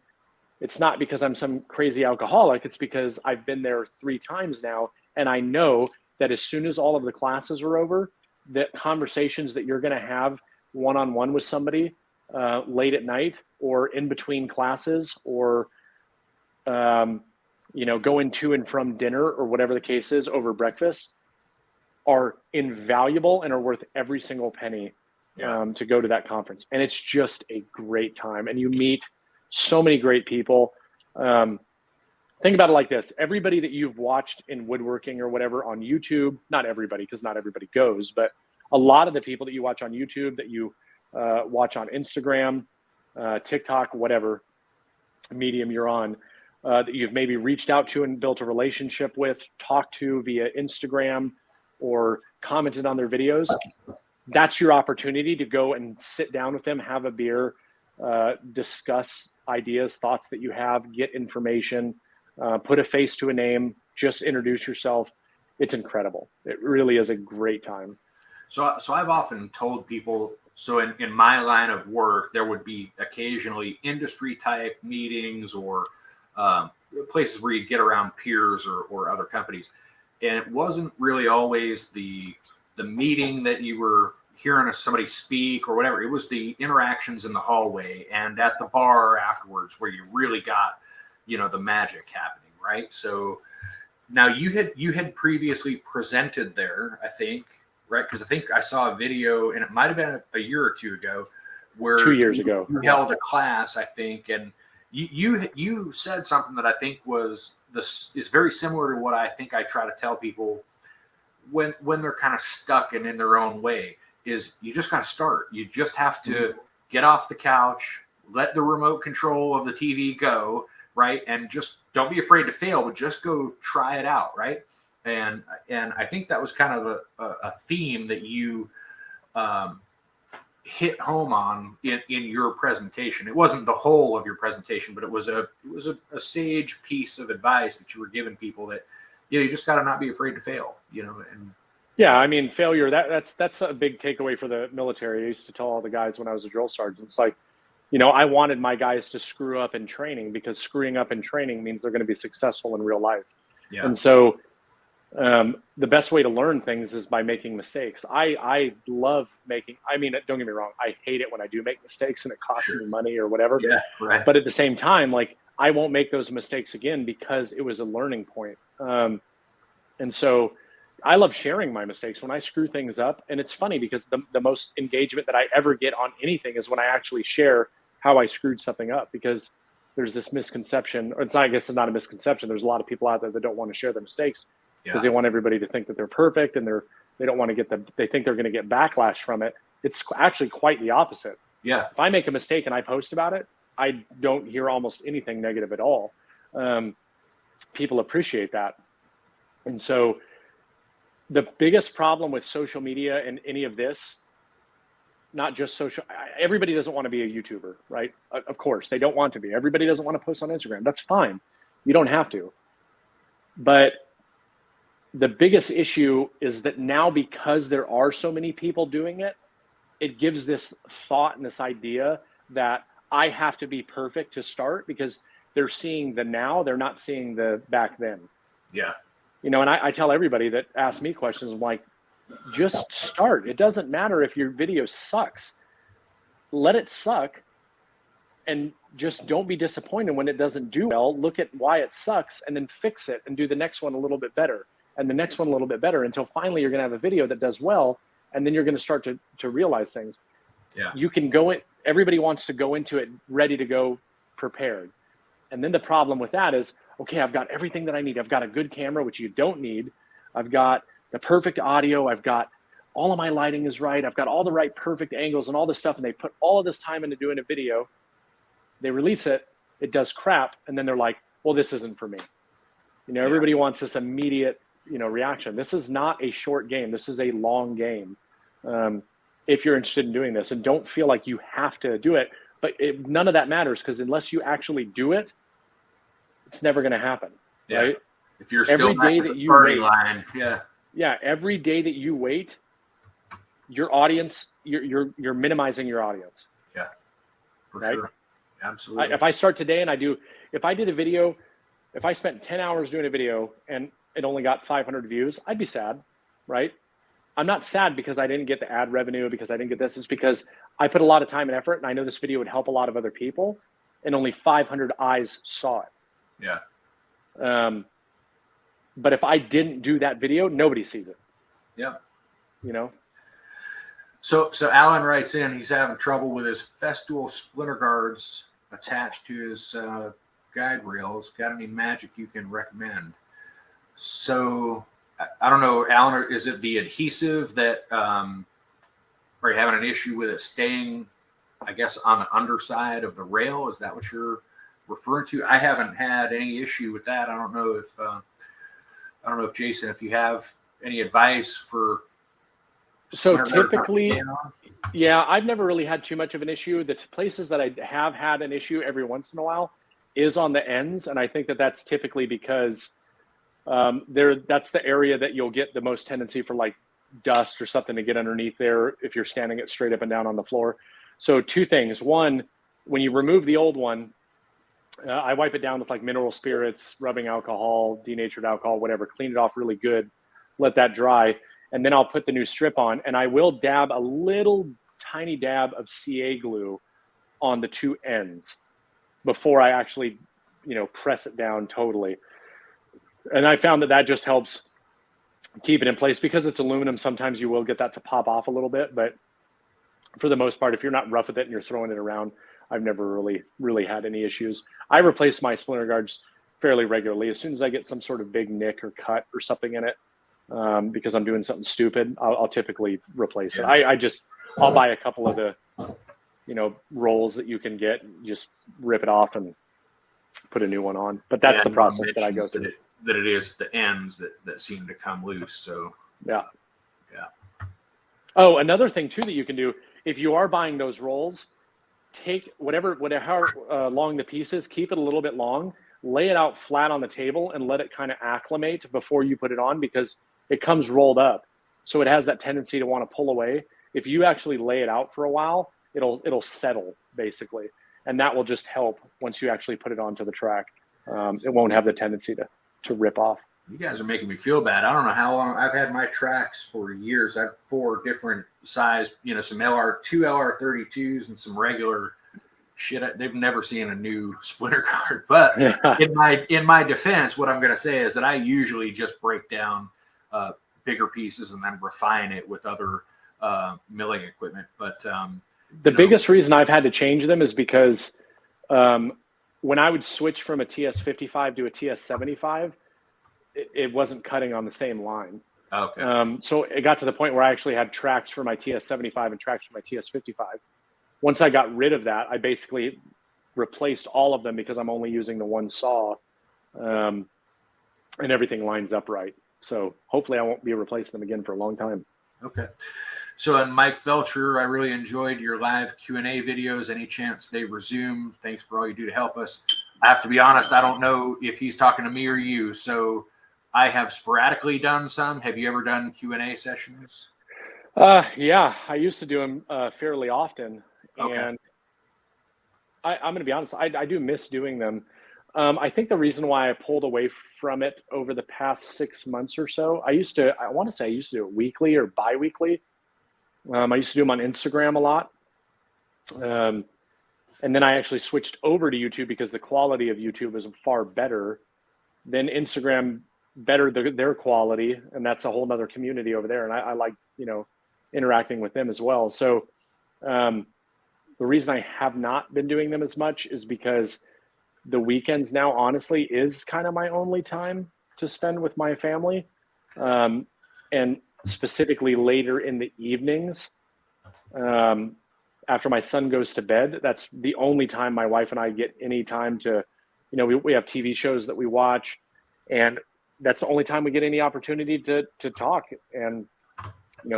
Speaker 2: it's not because I'm some crazy alcoholic. It's because I've been there 3 times now. And I know that as soon as all of the classes are over, the conversations that you're going to have one-on-one with somebody late at night or in between classes or, going to and from dinner or whatever the case is over breakfast are invaluable and are worth every single penny to go to that conference. And it's just a great time. And you meet so many great people. Think about it like this. Everybody that you've watched in woodworking or whatever on YouTube, not everybody, because not everybody goes, but a lot of the people that you watch on YouTube, that you watch on Instagram, TikTok, whatever medium you're on, that you've maybe reached out to and built a relationship with, talked to via Instagram or commented on their videos, that's your opportunity to go and sit down with them, have a beer, discuss ideas, thoughts that you have, get information, put a face to a name, just introduce yourself. It's incredible. It really is a great time.
Speaker 1: So I've often told people, so in my line of work, there would be occasionally industry type meetings or places where you get around peers or other companies. And it wasn't really always the meeting that you were hearing somebody speak or whatever. It was the interactions in the hallway and at the bar afterwards where you really got, the magic happening, right? So now you had previously presented there, I think, right? Because I think I saw a video, and it might have been a year or 2 ago, where
Speaker 2: 2 years ago
Speaker 1: you held a class, I think, and you said something that I think is very similar to what I think I try to tell people when they're kind of stuck and in their own way. Is you just got to start. You just have to get off the couch, let the remote control of the TV go, right? And just don't be afraid to fail, but just go try it out, right? And I think that was kind of a theme that you hit home on in your presentation. It wasn't the whole of your presentation, but it was a sage piece of advice that you were giving people that, you just got to not be afraid to fail, and
Speaker 2: yeah, I mean, failure, that's a big takeaway for the military. I used to tell all the guys when I was a drill sergeant, it's like, I wanted my guys to screw up in training because screwing up in training means they're going to be successful in real life. Yeah. And so the best way to learn things is by making mistakes. I love making, don't get me wrong, I hate it when I do make mistakes and it costs me money or whatever.
Speaker 1: Yeah, right.
Speaker 2: But at the same time, like, I won't make those mistakes again because it was a learning point. And so I love sharing my mistakes when I screw things up. And it's funny because the most engagement that I ever get on anything is when I actually share how I screwed something up, because there's this misconception, or I guess it's not a misconception. There's a lot of people out there that don't want to share their mistakes because they want everybody to think that they're perfect, and they don't want to they think they're going to get backlash from it. It's actually quite the opposite.
Speaker 1: Yeah.
Speaker 2: If I make a mistake and I post about it, I don't hear almost anything negative at all. People appreciate that. And so The biggest problem with social media and any of this, not just social, everybody doesn't want to be a YouTuber, right? Of course, they don't want to be. Everybody doesn't want to post on Instagram. That's fine. You don't have to. But the biggest issue is that now, because there are so many people doing it, it gives this thought and this idea that I have to be perfect to start, because they're seeing the now, they're not seeing the back then.
Speaker 1: Yeah.
Speaker 2: You know, and I tell everybody that asks me questions, I'm like, just start. It doesn't matter if your video sucks. Let it suck, and just don't be disappointed when it doesn't do well. Look at why it sucks and then fix it and do the next one a little bit better and the next one a little bit better, until finally you're going to have a video that does well. And then you're going to start to realize things.
Speaker 1: Yeah.
Speaker 2: You can go in, everybody wants to go into it ready to go, prepared. And then the problem with that is, okay, I've got everything that I need. I've got a good camera, which you don't need. I've got the perfect audio. I've got all of my lighting is right. I've got all the right perfect angles and all this stuff. And they put all of this time into doing a video. They release it. It does crap. And then they're like, well, this isn't for me. You know, everybody wants this immediate, you know, reaction. This is not a short game. This is a long game. If you're interested in doing this, and don't feel like you have to do it, but none of that matters, because unless you actually do it, it's never going to happen.
Speaker 1: Yeah.
Speaker 2: Right?
Speaker 1: If you're
Speaker 2: Every
Speaker 1: still
Speaker 2: day that you wait,
Speaker 1: line,
Speaker 2: every day that you wait, your audience, you're minimizing your audience.
Speaker 1: Yeah, for
Speaker 2: right?
Speaker 1: sure. Absolutely.
Speaker 2: If I start today and if I did a video, if I spent 10 hours doing a video and it only got 500 views, I'd be sad, right? I'm not sad because I didn't get the ad revenue, because I didn't get this. It's because I put a lot of time and effort, and I know this video would help a lot of other people, and only 500 eyes saw it.
Speaker 1: Yeah.
Speaker 2: But if I didn't do that video, nobody sees it.
Speaker 1: Yeah.
Speaker 2: You know?
Speaker 1: So Alan writes in, he's having trouble with his Festool splinter guards attached to his guide rails. Got any magic you can recommend? So I don't know, Alan, is it the adhesive that are you having an issue with it staying, I guess, on the underside of the rail? Is that what you're referring to? I haven't had any issue with that. I don't know if Jason, if you have any advice for.
Speaker 2: So typically, yeah, I've never really had too much of an issue. The places that I have had an issue every once in a while is on the ends. And I think that that's typically because that's the area that you'll get the most tendency for like dust or something to get underneath there if you're standing it straight up and down on the floor. So two things. One, when you remove the old one, I wipe it down with like mineral spirits, rubbing alcohol, denatured alcohol, whatever, clean it off really good, let that dry. And then I'll put the new strip on, and I will dab a little tiny dab of CA glue on the two ends before I actually, press it down totally. And I found that just helps keep it in place. Because it's aluminum, sometimes you will get that to pop off a little bit, but for the most part, if you're not rough with it and you're throwing it around, I've never really had any issues. I replace my splinter guards fairly regularly. As soon as I get some sort of big nick or cut or something in it, because I'm doing something stupid, I'll typically replace it. I'll buy a couple of the, rolls that you can get, just rip it off and put a new one on. But that's the process that I go through.
Speaker 1: That it is the ends that seem to come loose. So
Speaker 2: yeah.
Speaker 3: Oh, another thing too that you can do, if you are buying those rolls, take whatever long the piece is, keep it a little bit long, lay it out flat on the table and let it kind of acclimate before you put it on, because it comes rolled up. So it has that tendency to want to pull away. If you actually lay it out for a while, it'll settle basically. And that will just help once you actually put it onto the track. It won't have the tendency to rip off.
Speaker 1: You guys are making me feel bad. I don't know how long I've had my tracks for years. I have 4 different size, some two LR32s and some regular shit. They've never seen a new splinter guard. But in my defense, what I'm going to say is that I usually just break down bigger pieces and then refine it with other milling equipment. But
Speaker 3: the biggest reason I've had to change them is because when I would switch from a TS55 to a TS75, it wasn't cutting on the same line.
Speaker 1: Okay.
Speaker 3: So it got to the point where I actually had tracks for my TS75 and tracks for my TS55. Once I got rid of that, I basically replaced all of them because I'm only using the one saw, and everything lines up right.
Speaker 2: So hopefully I won't be replacing them again for a long time.
Speaker 1: Okay. So, and Mike Belcher, I really enjoyed your live Q&A videos. Any chance they resume? Thanks for all you do to help us. I have to be honest, I don't know if he's talking to me or you. So I have sporadically done some. Have you ever done Q&A sessions?
Speaker 2: Yeah, I used to do them fairly often.
Speaker 1: Okay.
Speaker 2: And I'm going to be honest, I do miss doing them. I think the reason why I pulled away from it over the past 6 months or so, I want to say I used to do it weekly or bi-weekly. I used to do them on Instagram a lot. And then I actually switched over to YouTube because the quality of YouTube is far better than Instagram, better their quality. And that's a whole nother community over there. And I like, interacting with them as well. So the reason I have not been doing them as much is because the weekends now, honestly, is kind of my only time to spend with my family. And specifically later in the evenings, after my son goes to bed, that's the only time my wife and I get any time to, we have TV shows that we watch, and that's the only time we get any opportunity to talk. And,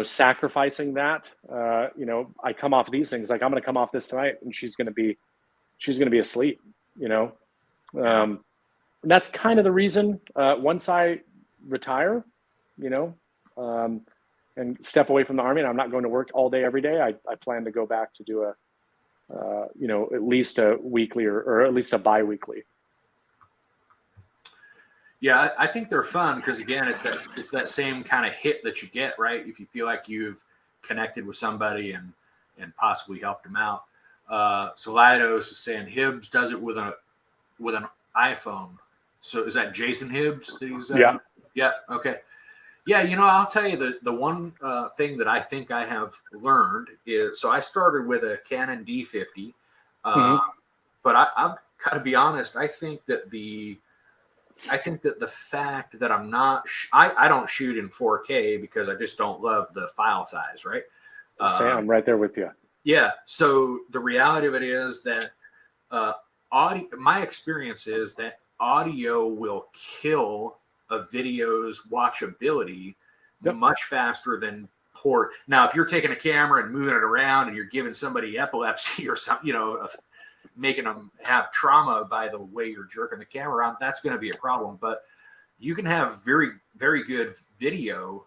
Speaker 2: sacrificing that, I come off these things, like I'm going to come off this tonight and she's going to be asleep, and that's kind of the reason, once I retire, and step away from the Army, and I'm not going to work all day, every day, I plan to go back to do at least a weekly or at least a bi-weekly.
Speaker 1: Yeah, I think they're fun because, again, it's that same kind of hit that you get, right? If you feel like you've connected with somebody and possibly helped them out. Solidos is saying Hibbs does it with an iPhone. So is that Jason Hibbs? That he's,
Speaker 2: Yeah.
Speaker 1: Yeah. Okay. Yeah. I'll tell you the one thing that I think I have learned is, so I started with a Canon D50, but I've got to be honest. I think that the fact that I'm not, I don't shoot in 4K because I just don't love the file size, right?
Speaker 2: I'm right there with you.
Speaker 1: Yeah. So the reality of it is that my experience is that audio will kill a video's watchability much faster than poor. Now, if you're taking a camera and moving it around and you're giving somebody epilepsy or something, making them have trauma by the way you're jerking the camera around, that's going to be a problem. But you can have very, very good video,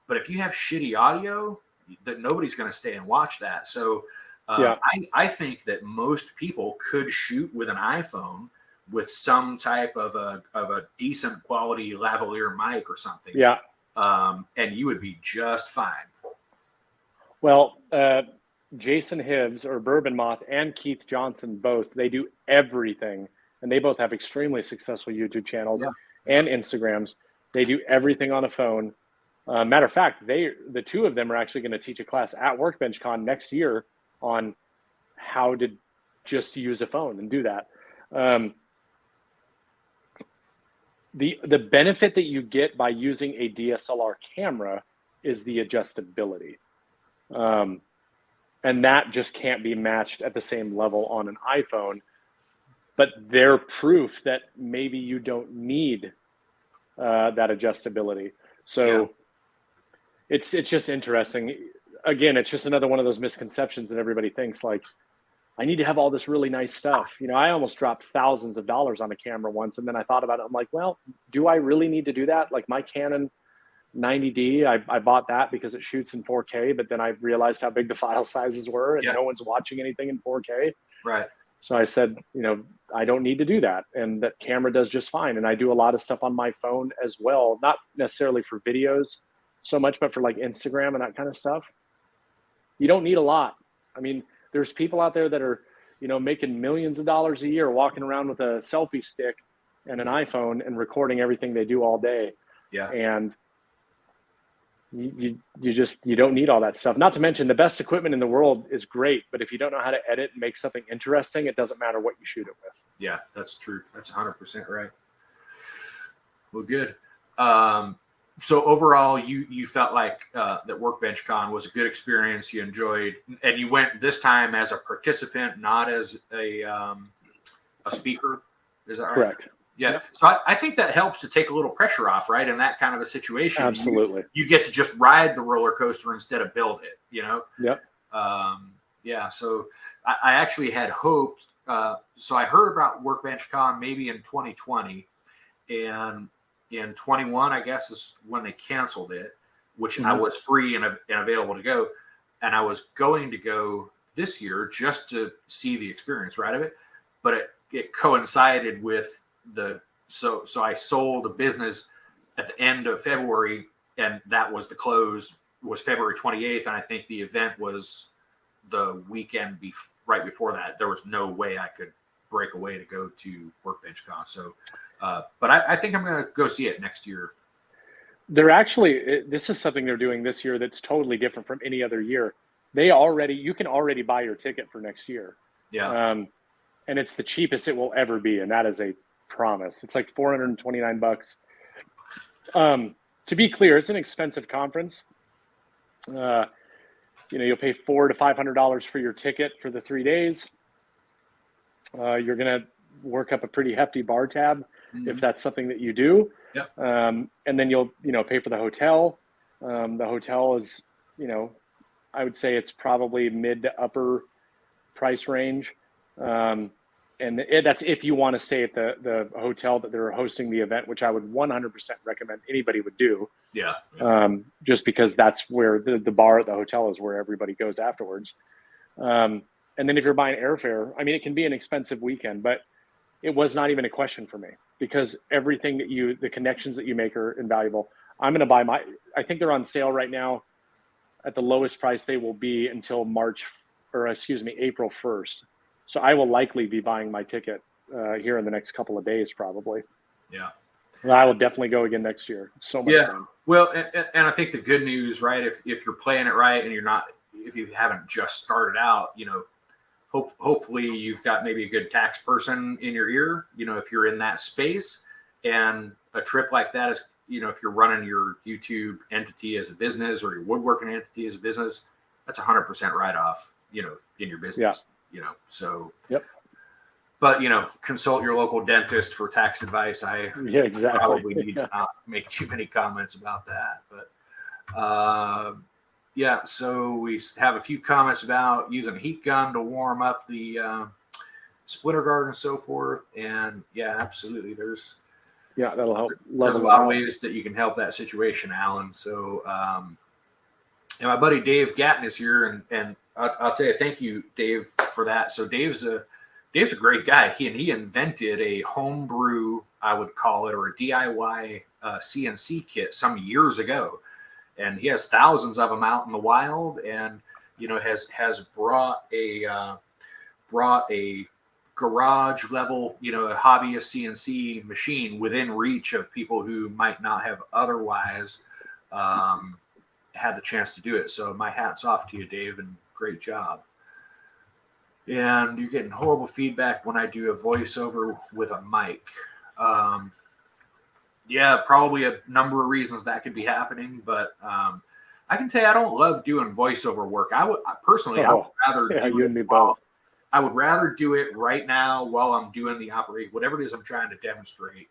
Speaker 1: but if you have shitty audio, that nobody's going to stay and watch that. So I think that most people could shoot with an iPhone with some type of a decent quality lavalier mic or something.
Speaker 2: Yeah.
Speaker 1: And you would be just fine.
Speaker 2: Well, Jason Hibbs or Bourbon Moth and Keith Johnson, both, they do everything. And they both have extremely successful YouTube channels and Instagrams. They do everything on a phone. Matter of fact, the two of them are actually going to teach a class at Workbench Con next year on how to just use a phone and do that. The benefit that you get by using a DSLR camera is the adjustability. And that just can't be matched at the same level on an iPhone. But they're proof that maybe you don't need that adjustability. So it's just interesting. Again, it's just another one of those misconceptions that everybody thinks, like, I need to have all this really nice stuff. I almost dropped thousands of dollars on a camera once, and then I thought about it. I'm like, well, do I really need to do that? Like my Canon 90D, I bought that because it shoots in 4K, but then I realized how big the file sizes were, and no one's watching anything in 4K.
Speaker 1: Right.
Speaker 2: So I said, I don't need to do that, and that camera does just fine. And I do a lot of stuff on my phone as well, not necessarily for videos so much, but for like Instagram and that kind of stuff. You don't need a lot. I mean, there's people out there that are, making millions of dollars a year walking around with a selfie stick and an iPhone and recording everything they do all day.
Speaker 1: Yeah.
Speaker 2: And you don't need all that stuff. Not to mention the best equipment in the world is great, but if you don't know how to edit and make something interesting, it doesn't matter what you shoot it with.
Speaker 1: Yeah, that's true. That's 100% right. Well, good. So overall, you felt like that Workbench Con was a good experience. You enjoyed, and you went this time as a participant, not as a speaker. Is that right?
Speaker 2: Correct.
Speaker 1: Yeah.
Speaker 3: Yep.
Speaker 1: So I think that helps to take a little pressure off, right? In that kind of a situation.
Speaker 3: Absolutely.
Speaker 1: You get to just ride the roller coaster instead of build it,
Speaker 3: Yep.
Speaker 1: Yeah. So I actually had hoped, so I heard about Workbench Con maybe in 2020, and in 21, I guess, is when they canceled it, which I was free and available to go. And I was going to go this year just to see the experience, right, of it. But it coincided with so I sold a business at the end of February, and that was the close was February 28th. And I think the event was the weekend right before that. There was no way I could break away to go to Workbench Con. So, but I think I'm going to go see it next year.
Speaker 3: They're actually, this is something they're doing this year that's totally different from any other year. You can already buy your ticket for next year.
Speaker 1: Yeah.
Speaker 3: And it's the cheapest it will ever be. And that is a promise. It's like $429. To be clear, it's an expensive conference. You'll pay $400 to $500 for your ticket for the 3 days. You're going to work up a pretty hefty bar tab if that's something that you do.
Speaker 1: Yep.
Speaker 3: And then you'll pay for the hotel. The hotel is, I would say it's probably mid to upper price range. And that's if you want to stay at the hotel that they're hosting the event, which I would 100% recommend anybody would do.
Speaker 1: Yeah.
Speaker 3: Just because that's where the bar at the hotel is where everybody goes afterwards. And then if you're buying airfare, I mean, it can be an expensive weekend, but it was not even a question for me because everything the connections that you make are invaluable. I'm going to buy I think they're on sale right now at the lowest price they will be until April 1st. So I will likely be buying my ticket here in the next couple of days, probably.
Speaker 1: Yeah.
Speaker 3: Well, I will definitely go again next year. It's so much fun.
Speaker 1: Well, and I think the good news, right? If you're playing it right and if you haven't just started out, hopefully you've got maybe a good tax person in your ear, if you're in that space. And a trip like that is, if you're running your YouTube entity as a business or your woodworking entity as a business, that's 100% write-off, in your business, so.
Speaker 3: Yep.
Speaker 1: But, consult your local dentist for tax advice.
Speaker 3: Exactly.
Speaker 1: Probably need to not make too many comments about that. But, so we have a few comments about using a heat gun to warm up the splitter guard and so forth. And, absolutely.
Speaker 3: That'll help.
Speaker 1: There's a lot of ways that you can help that situation, Alan. So, and my buddy Dave Gatton is here, and I'll tell you, thank you, Dave, for that. So Dave's a great guy. He invented a homebrew, I would call it, or a DIY CNC kit some years ago, and he has thousands of them out in the wild, and has brought a garage level, a hobbyist CNC machine within reach of people who might not have otherwise had the chance to do it. So my hat's off to you, Dave, and great job. And you're getting horrible feedback when I do a voiceover with a mic. Probably a number of reasons that could be happening, but I can tell you I don't love doing voiceover work. I would rather do it both. I would rather do it right now while I'm doing the operation, whatever it is I'm trying to demonstrate,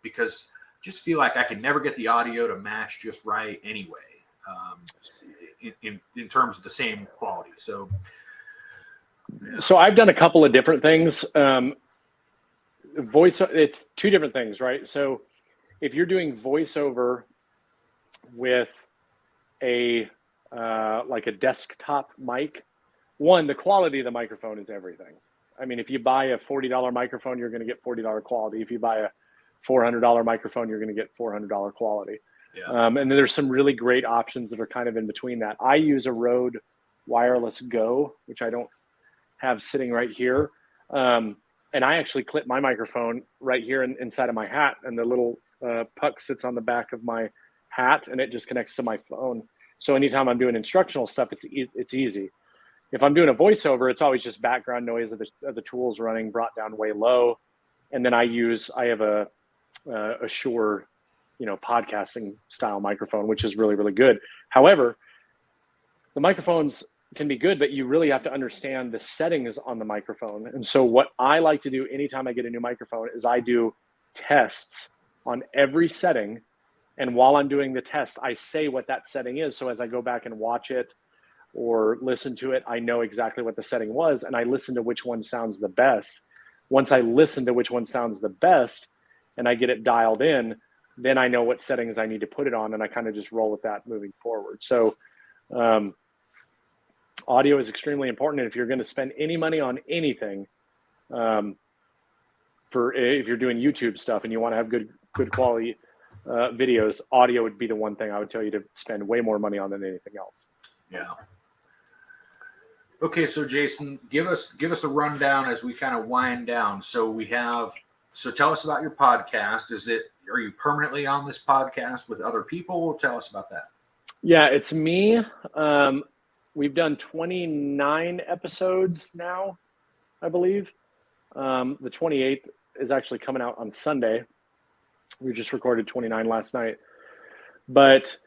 Speaker 1: because I just feel like I can never get the audio to match just right anyway, in terms of the same quality. So
Speaker 3: I've done a couple of different things. It's two different things, right? So if you're doing voiceover with a desktop mic, the quality of the microphone is everything. I mean, if you buy a $40 microphone, you're going to get $40 quality. If you buy a $400 microphone, you're going to get $400 quality.
Speaker 1: Yeah.
Speaker 3: And then there's some really great options that are kind of in between that. I use a Rode Wireless Go, which I don't have sitting right here. And I actually clip my microphone right here inside of my hat, and the little puck sits on the back of my hat, and it just connects to my phone. So anytime I'm doing instructional stuff, it's easy. If I'm doing a voiceover, it's always just background noise of the tools running, brought down way low. And then I have a Shure, podcasting style microphone, which is really, really good. However, the microphones can be good, but you really have to understand the settings on the microphone. And so what I like to do anytime I get a new microphone is I do
Speaker 2: tests on every setting. And while I'm doing the test, I say what that setting is. So as I go back and watch it or listen to it, I know exactly what the setting was, and I listen to which one sounds the best. Once I listen to which one sounds the best and I get it dialed in, then I know what settings I need to put it on, and I kind of just roll with that moving forward. So audio is extremely important. And if you're going to spend any money on anything, if you're doing YouTube stuff and you want to have good quality videos, audio would be the one thing I would tell you to spend way more money on than anything else.
Speaker 1: Yeah. Okay, so Jason, give us a rundown as we kind of wind down. So tell us about your podcast. Are you permanently on this podcast with other people? Tell us about that.
Speaker 2: Yeah, it's me. We've done 29 episodes now, I believe. The 28th is actually coming out on Sunday. We just recorded 29 last night. But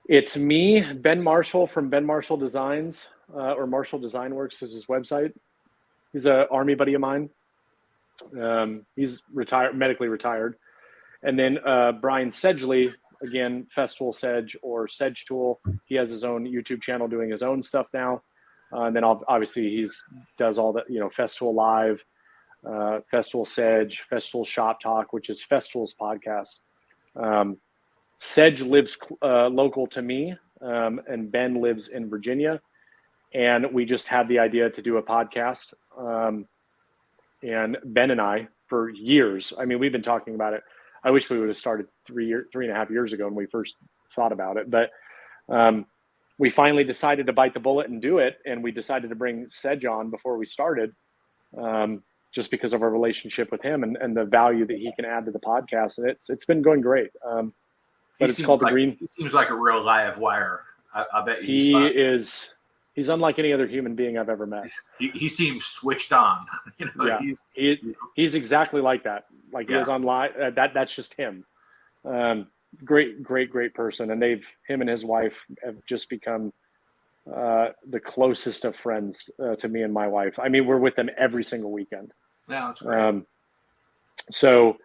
Speaker 2: it's me, Ben Marshall from Ben Marshall Designs, or Marshall Design Works is his website. He's an Army buddy of mine. He's medically retired. And then Brian Sedgley, again, Festool Sedge or Sedge Tool. He has his own YouTube channel doing his own stuff now. And then obviously does all the, Festool Live, Festool Sedge, Festool Shop Talk, which is Festool's podcast. Sedge lives local to me, and Ben lives in Virginia. And we just had the idea to do a podcast. And Ben and I, for years, we've been talking about it. I wish we would have started 3.5 years ago when we first thought about it. But we finally decided to bite the bullet and do it. And we decided to bring Sedge on before we started, just because of our relationship with him and the value that he can add to the podcast. And it's been going great. But it's called The Green.
Speaker 1: He seems like a real live wire. I bet
Speaker 2: he is. He's unlike any other human being I've ever met.
Speaker 1: He seems switched on.
Speaker 2: Yeah, he's exactly like that. Like he is on live. That's just him. Great person. And him and his wife have just become the closest of friends to me and my wife. We're with them every single weekend.
Speaker 1: Yeah, that's great.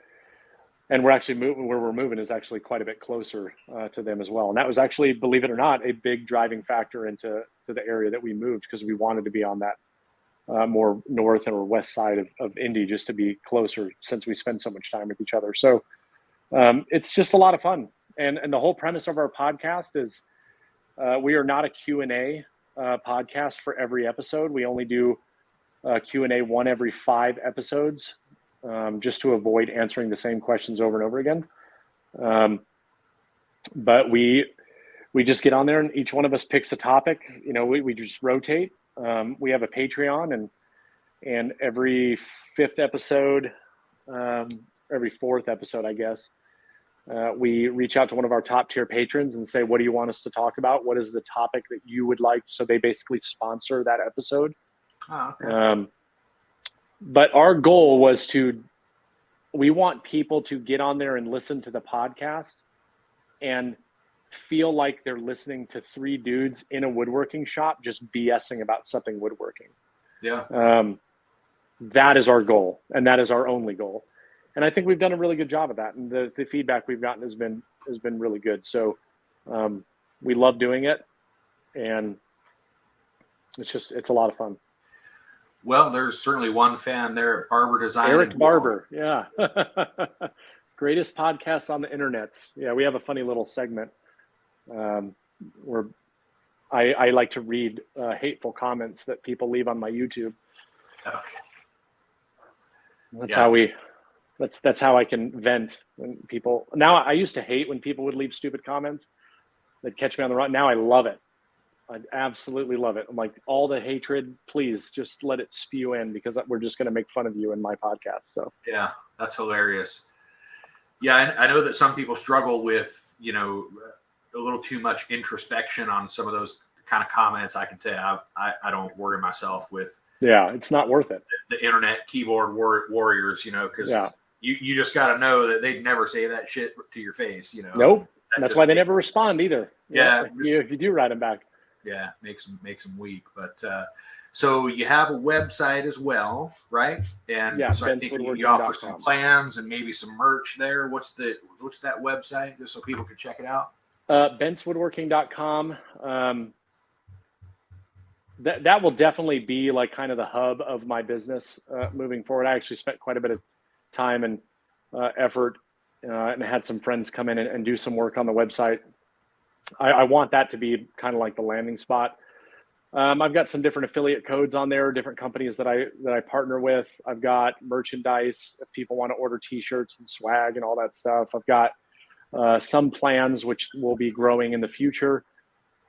Speaker 2: And we're actually moving. Where we're moving is actually quite a bit closer to them as well. And that was actually, believe it or not, a big driving factor into the area that we moved, because we wanted to be on that more north or west side of Indy, just to be closer, since we spend so much time with each other. So it's just a lot of fun. And the whole premise of our podcast is we are not a Q&A podcast for every episode. We only do Q&A one every 5 episodes. Just to avoid answering the same questions over and over again. But we just get on there and each one of us picks a topic. We just rotate. We have a Patreon, and every 5th episode, every 4th episode, I guess, we reach out to one of our top tier patrons and say, what do you want us to talk about? What is the topic that you would like? So they basically sponsor that episode.
Speaker 1: Oh, okay.
Speaker 2: But our goal was we want people to get on there and listen to the podcast and feel like they're listening to 3 dudes in a woodworking shop just BSing about something woodworking.
Speaker 1: Yeah.
Speaker 2: That is our goal, and that is our only goal. And I think we've done a really good job of that. And the feedback we've gotten has been really good. So we love doing it, and it's a lot of fun.
Speaker 1: Well, there's certainly one fan there at Barber Design.
Speaker 2: Eric Barber, yeah. Greatest podcast on the internets. Yeah, we have a funny little segment where I like to read hateful comments that people leave on my YouTube.
Speaker 1: Okay.
Speaker 2: That's how I can vent when people. Now, I used to hate when people would leave stupid comments. They'd catch me on the wrong. Now I love it. I absolutely love it. I'm like, all the hatred, please just let it spew in, because we're just going to make fun of you in my podcast. So
Speaker 1: yeah, that's hilarious. Yeah, I know that some people struggle with, a little too much introspection on some of those kind of comments. I can tell you, I don't worry myself with.
Speaker 2: Yeah, it's not worth it.
Speaker 1: The internet keyboard warriors, because you just got to know that they'd never say that shit to your face.
Speaker 2: Nope. That's why they never respond either.
Speaker 1: Yeah.
Speaker 2: If you do write them back.
Speaker 1: Yeah, makes them weak. But So you have a website as well, right? And
Speaker 3: Yeah,
Speaker 1: so I think you offer some
Speaker 3: bentswoodworking.com.
Speaker 1: plans and maybe some merch there. What's that website, just so people can check it out?
Speaker 3: Bentswoodworking.com. That will definitely be like kind of the hub of my business moving forward. I actually spent quite a bit of time and effort and had some friends come in and do some work on the website. I want that to be kind of like the landing spot. I've got some different affiliate codes on there, different companies that I partner with. I've got merchandise if people want to order t-shirts and swag and all that stuff. I've got some plans which will be growing in the future.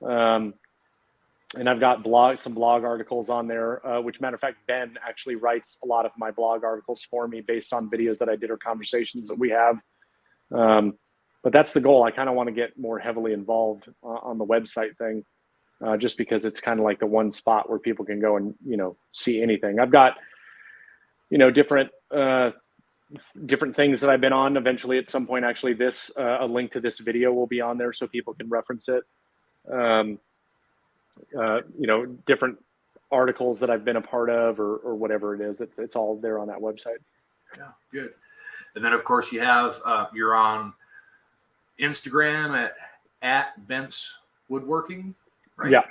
Speaker 3: And I've got some blog articles on there, which matter of fact, Ben actually writes a lot of my blog articles for me based on videos that I did or conversations that we have. But that's the goal. I kind of want to get more heavily involved on the website thing, just because it's kind of like the one spot where people can go and, see anything. I've got, different things that I've been on. Eventually at some point, actually a link to this video will be on there so people can reference it. Different articles that I've been a part of or whatever it is. It's all there on that website.
Speaker 1: Yeah, good. And then of course you have, you're on Instagram at Bents Woodworking, right?
Speaker 3: Yeah.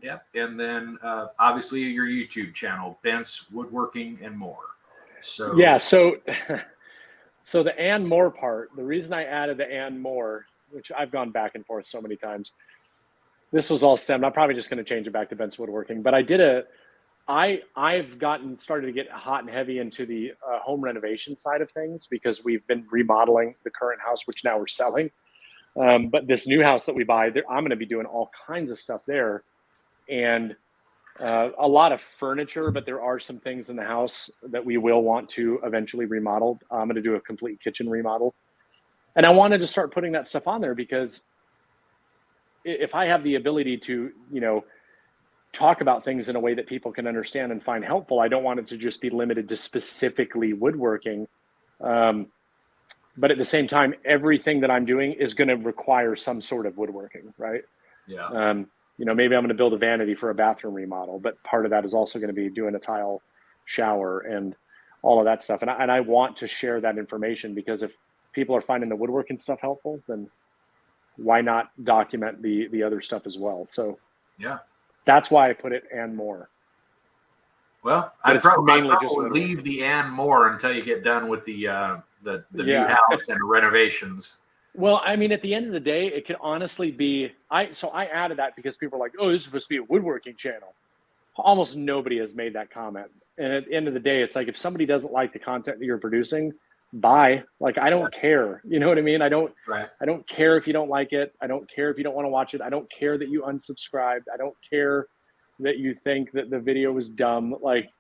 Speaker 1: Yeah. And then obviously your YouTube channel, Bents Woodworking and More. So
Speaker 3: yeah. So the and more part, the reason I added the and more, which I've gone back and forth so many times, this was all stemmed. I'm probably just going to change it back to Bents Woodworking, but I've started to get hot and heavy into the home renovation side of things because we've been remodeling the current house, which now we're selling. But this new house that we buy, I'm going to be doing all kinds of stuff there, and a lot of furniture. But there are some things in the house that we will want to eventually remodel. I'm going to do a complete kitchen remodel, and I wanted to start putting that stuff on there because if I have the ability to, talk about things in a way that people can understand and find helpful, I don't want it to just be limited to specifically woodworking. But at the same time, everything that I'm doing is going to require some sort of woodworking, right?
Speaker 1: Yeah.
Speaker 3: Maybe I'm going to build a vanity for a bathroom remodel, but part of that is also going to be doing a tile shower and all of that stuff. And I want to share that information because if people are finding the woodworking stuff helpful, then why not document the other stuff as well? So
Speaker 1: yeah,
Speaker 3: that's why I put it and more.
Speaker 1: Well, I'd probably leave the and more until you get done with the new house and renovations.
Speaker 3: Well, I mean, at the end of the day, it could honestly be, I added that because people are like, oh, this is supposed to be a woodworking channel. Almost nobody has made that comment. And at the end of the day, it's like, if somebody doesn't like the content that you're producing, bye. Like, I don't care. You know what I mean? I don't care if you don't like it. I don't care if you don't want to watch it. I don't care that you unsubscribed. I don't care that you think that the video was dumb. Like,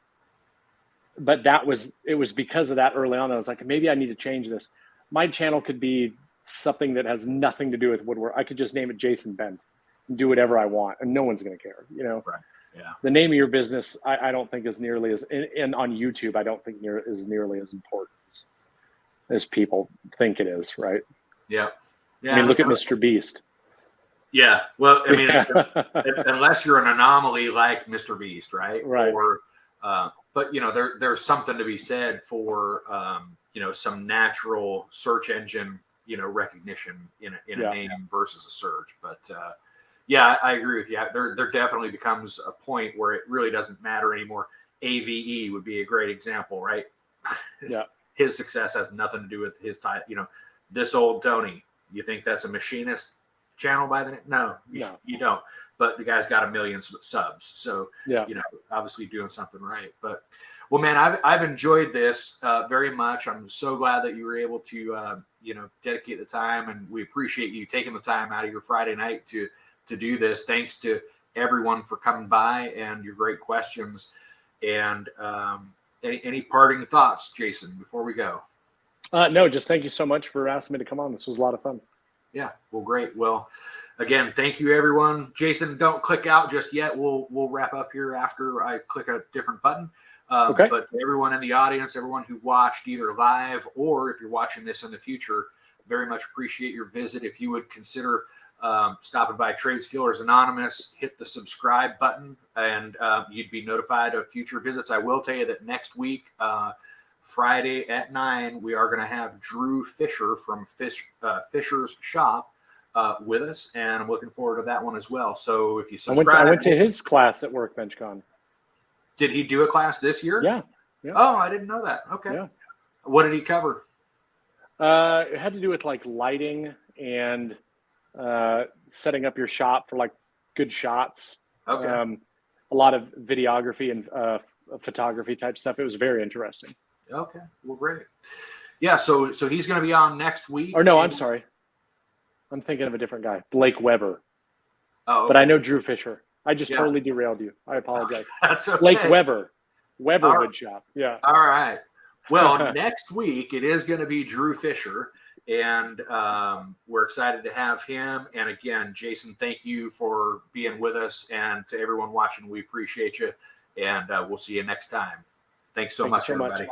Speaker 3: but it was because of that early on. I was like, maybe I need to change this. My channel could be something that has nothing to do with woodwork. I could just name it Jason Bent and do whatever I want, and no one's going to care.
Speaker 1: Right. Yeah.
Speaker 3: The name of your business, I don't think is nearly as, and on YouTube, I don't think is nearly as important as people think it is. Right.
Speaker 1: Yeah. Yeah.
Speaker 3: I mean, look at Mr. Beast.
Speaker 1: Yeah. Well, I mean, unless you're an anomaly like Mr. Beast, right?
Speaker 3: Right.
Speaker 1: Or, but there's something to be said for, some natural search engine, recognition in a name versus a search. But, yeah, I agree with you. There definitely becomes a point where it really doesn't matter anymore. AVE would be a great example, right?
Speaker 3: Yeah.
Speaker 1: His success has nothing to do with his title. This old Tony, you think that's a machinist channel by the name? No, you don't. But the guy's got 1 million subs. So, obviously doing something right. But, well, man, I've enjoyed this very much. I'm so glad that you were able to, dedicate the time. And we appreciate you taking the time out of your Friday night to do this. Thanks to everyone for coming by and your great questions. And any parting thoughts, Jason, before we go?
Speaker 3: No, just thank you so much for asking me to come on. This was a lot of fun.
Speaker 1: Yeah, well, great. Well, again, thank you, everyone. Jason, don't click out just yet. We'll wrap up here after I click a different button.
Speaker 3: Okay.
Speaker 1: But to everyone in the audience, everyone who watched either live or if you're watching this in the future, very much appreciate your visit. If you would consider stopping by Trade Skillers Anonymous, hit the subscribe button, and you'd be notified of future visits. I will tell you that next week, Friday at 9, we are going to have Drew Fisher from Fisher's Shop with us, and I'm looking forward to that one as well. So if you subscribe,
Speaker 2: I went to his class at WorkbenchCon.
Speaker 1: Did he do a class this year?
Speaker 2: Yeah.
Speaker 1: Oh, I didn't know that. Okay.
Speaker 2: Yeah.
Speaker 1: What did he cover?
Speaker 2: It had to do with like lighting and setting up your shop for like good shots.
Speaker 1: Okay.
Speaker 2: A lot of videography and photography type stuff. It was very interesting.
Speaker 1: Okay. Well, great. Yeah. So he's going to be on next week.
Speaker 2: Or no, I'm sorry. I'm thinking of a different guy, Blake Weber.
Speaker 1: Oh, okay.
Speaker 2: But I know Drew Fisher. I just totally derailed you. I apologize.
Speaker 1: That's okay.
Speaker 2: Blake Weber. Weber
Speaker 1: All
Speaker 2: Wood Shop. Yeah.
Speaker 1: All right. Well, next week it is going to be Drew Fisher, and we're excited to have him. And again, Jason, thank you for being with us, and to everyone watching, we appreciate you. And we'll see you next time. Thanks so much, everybody.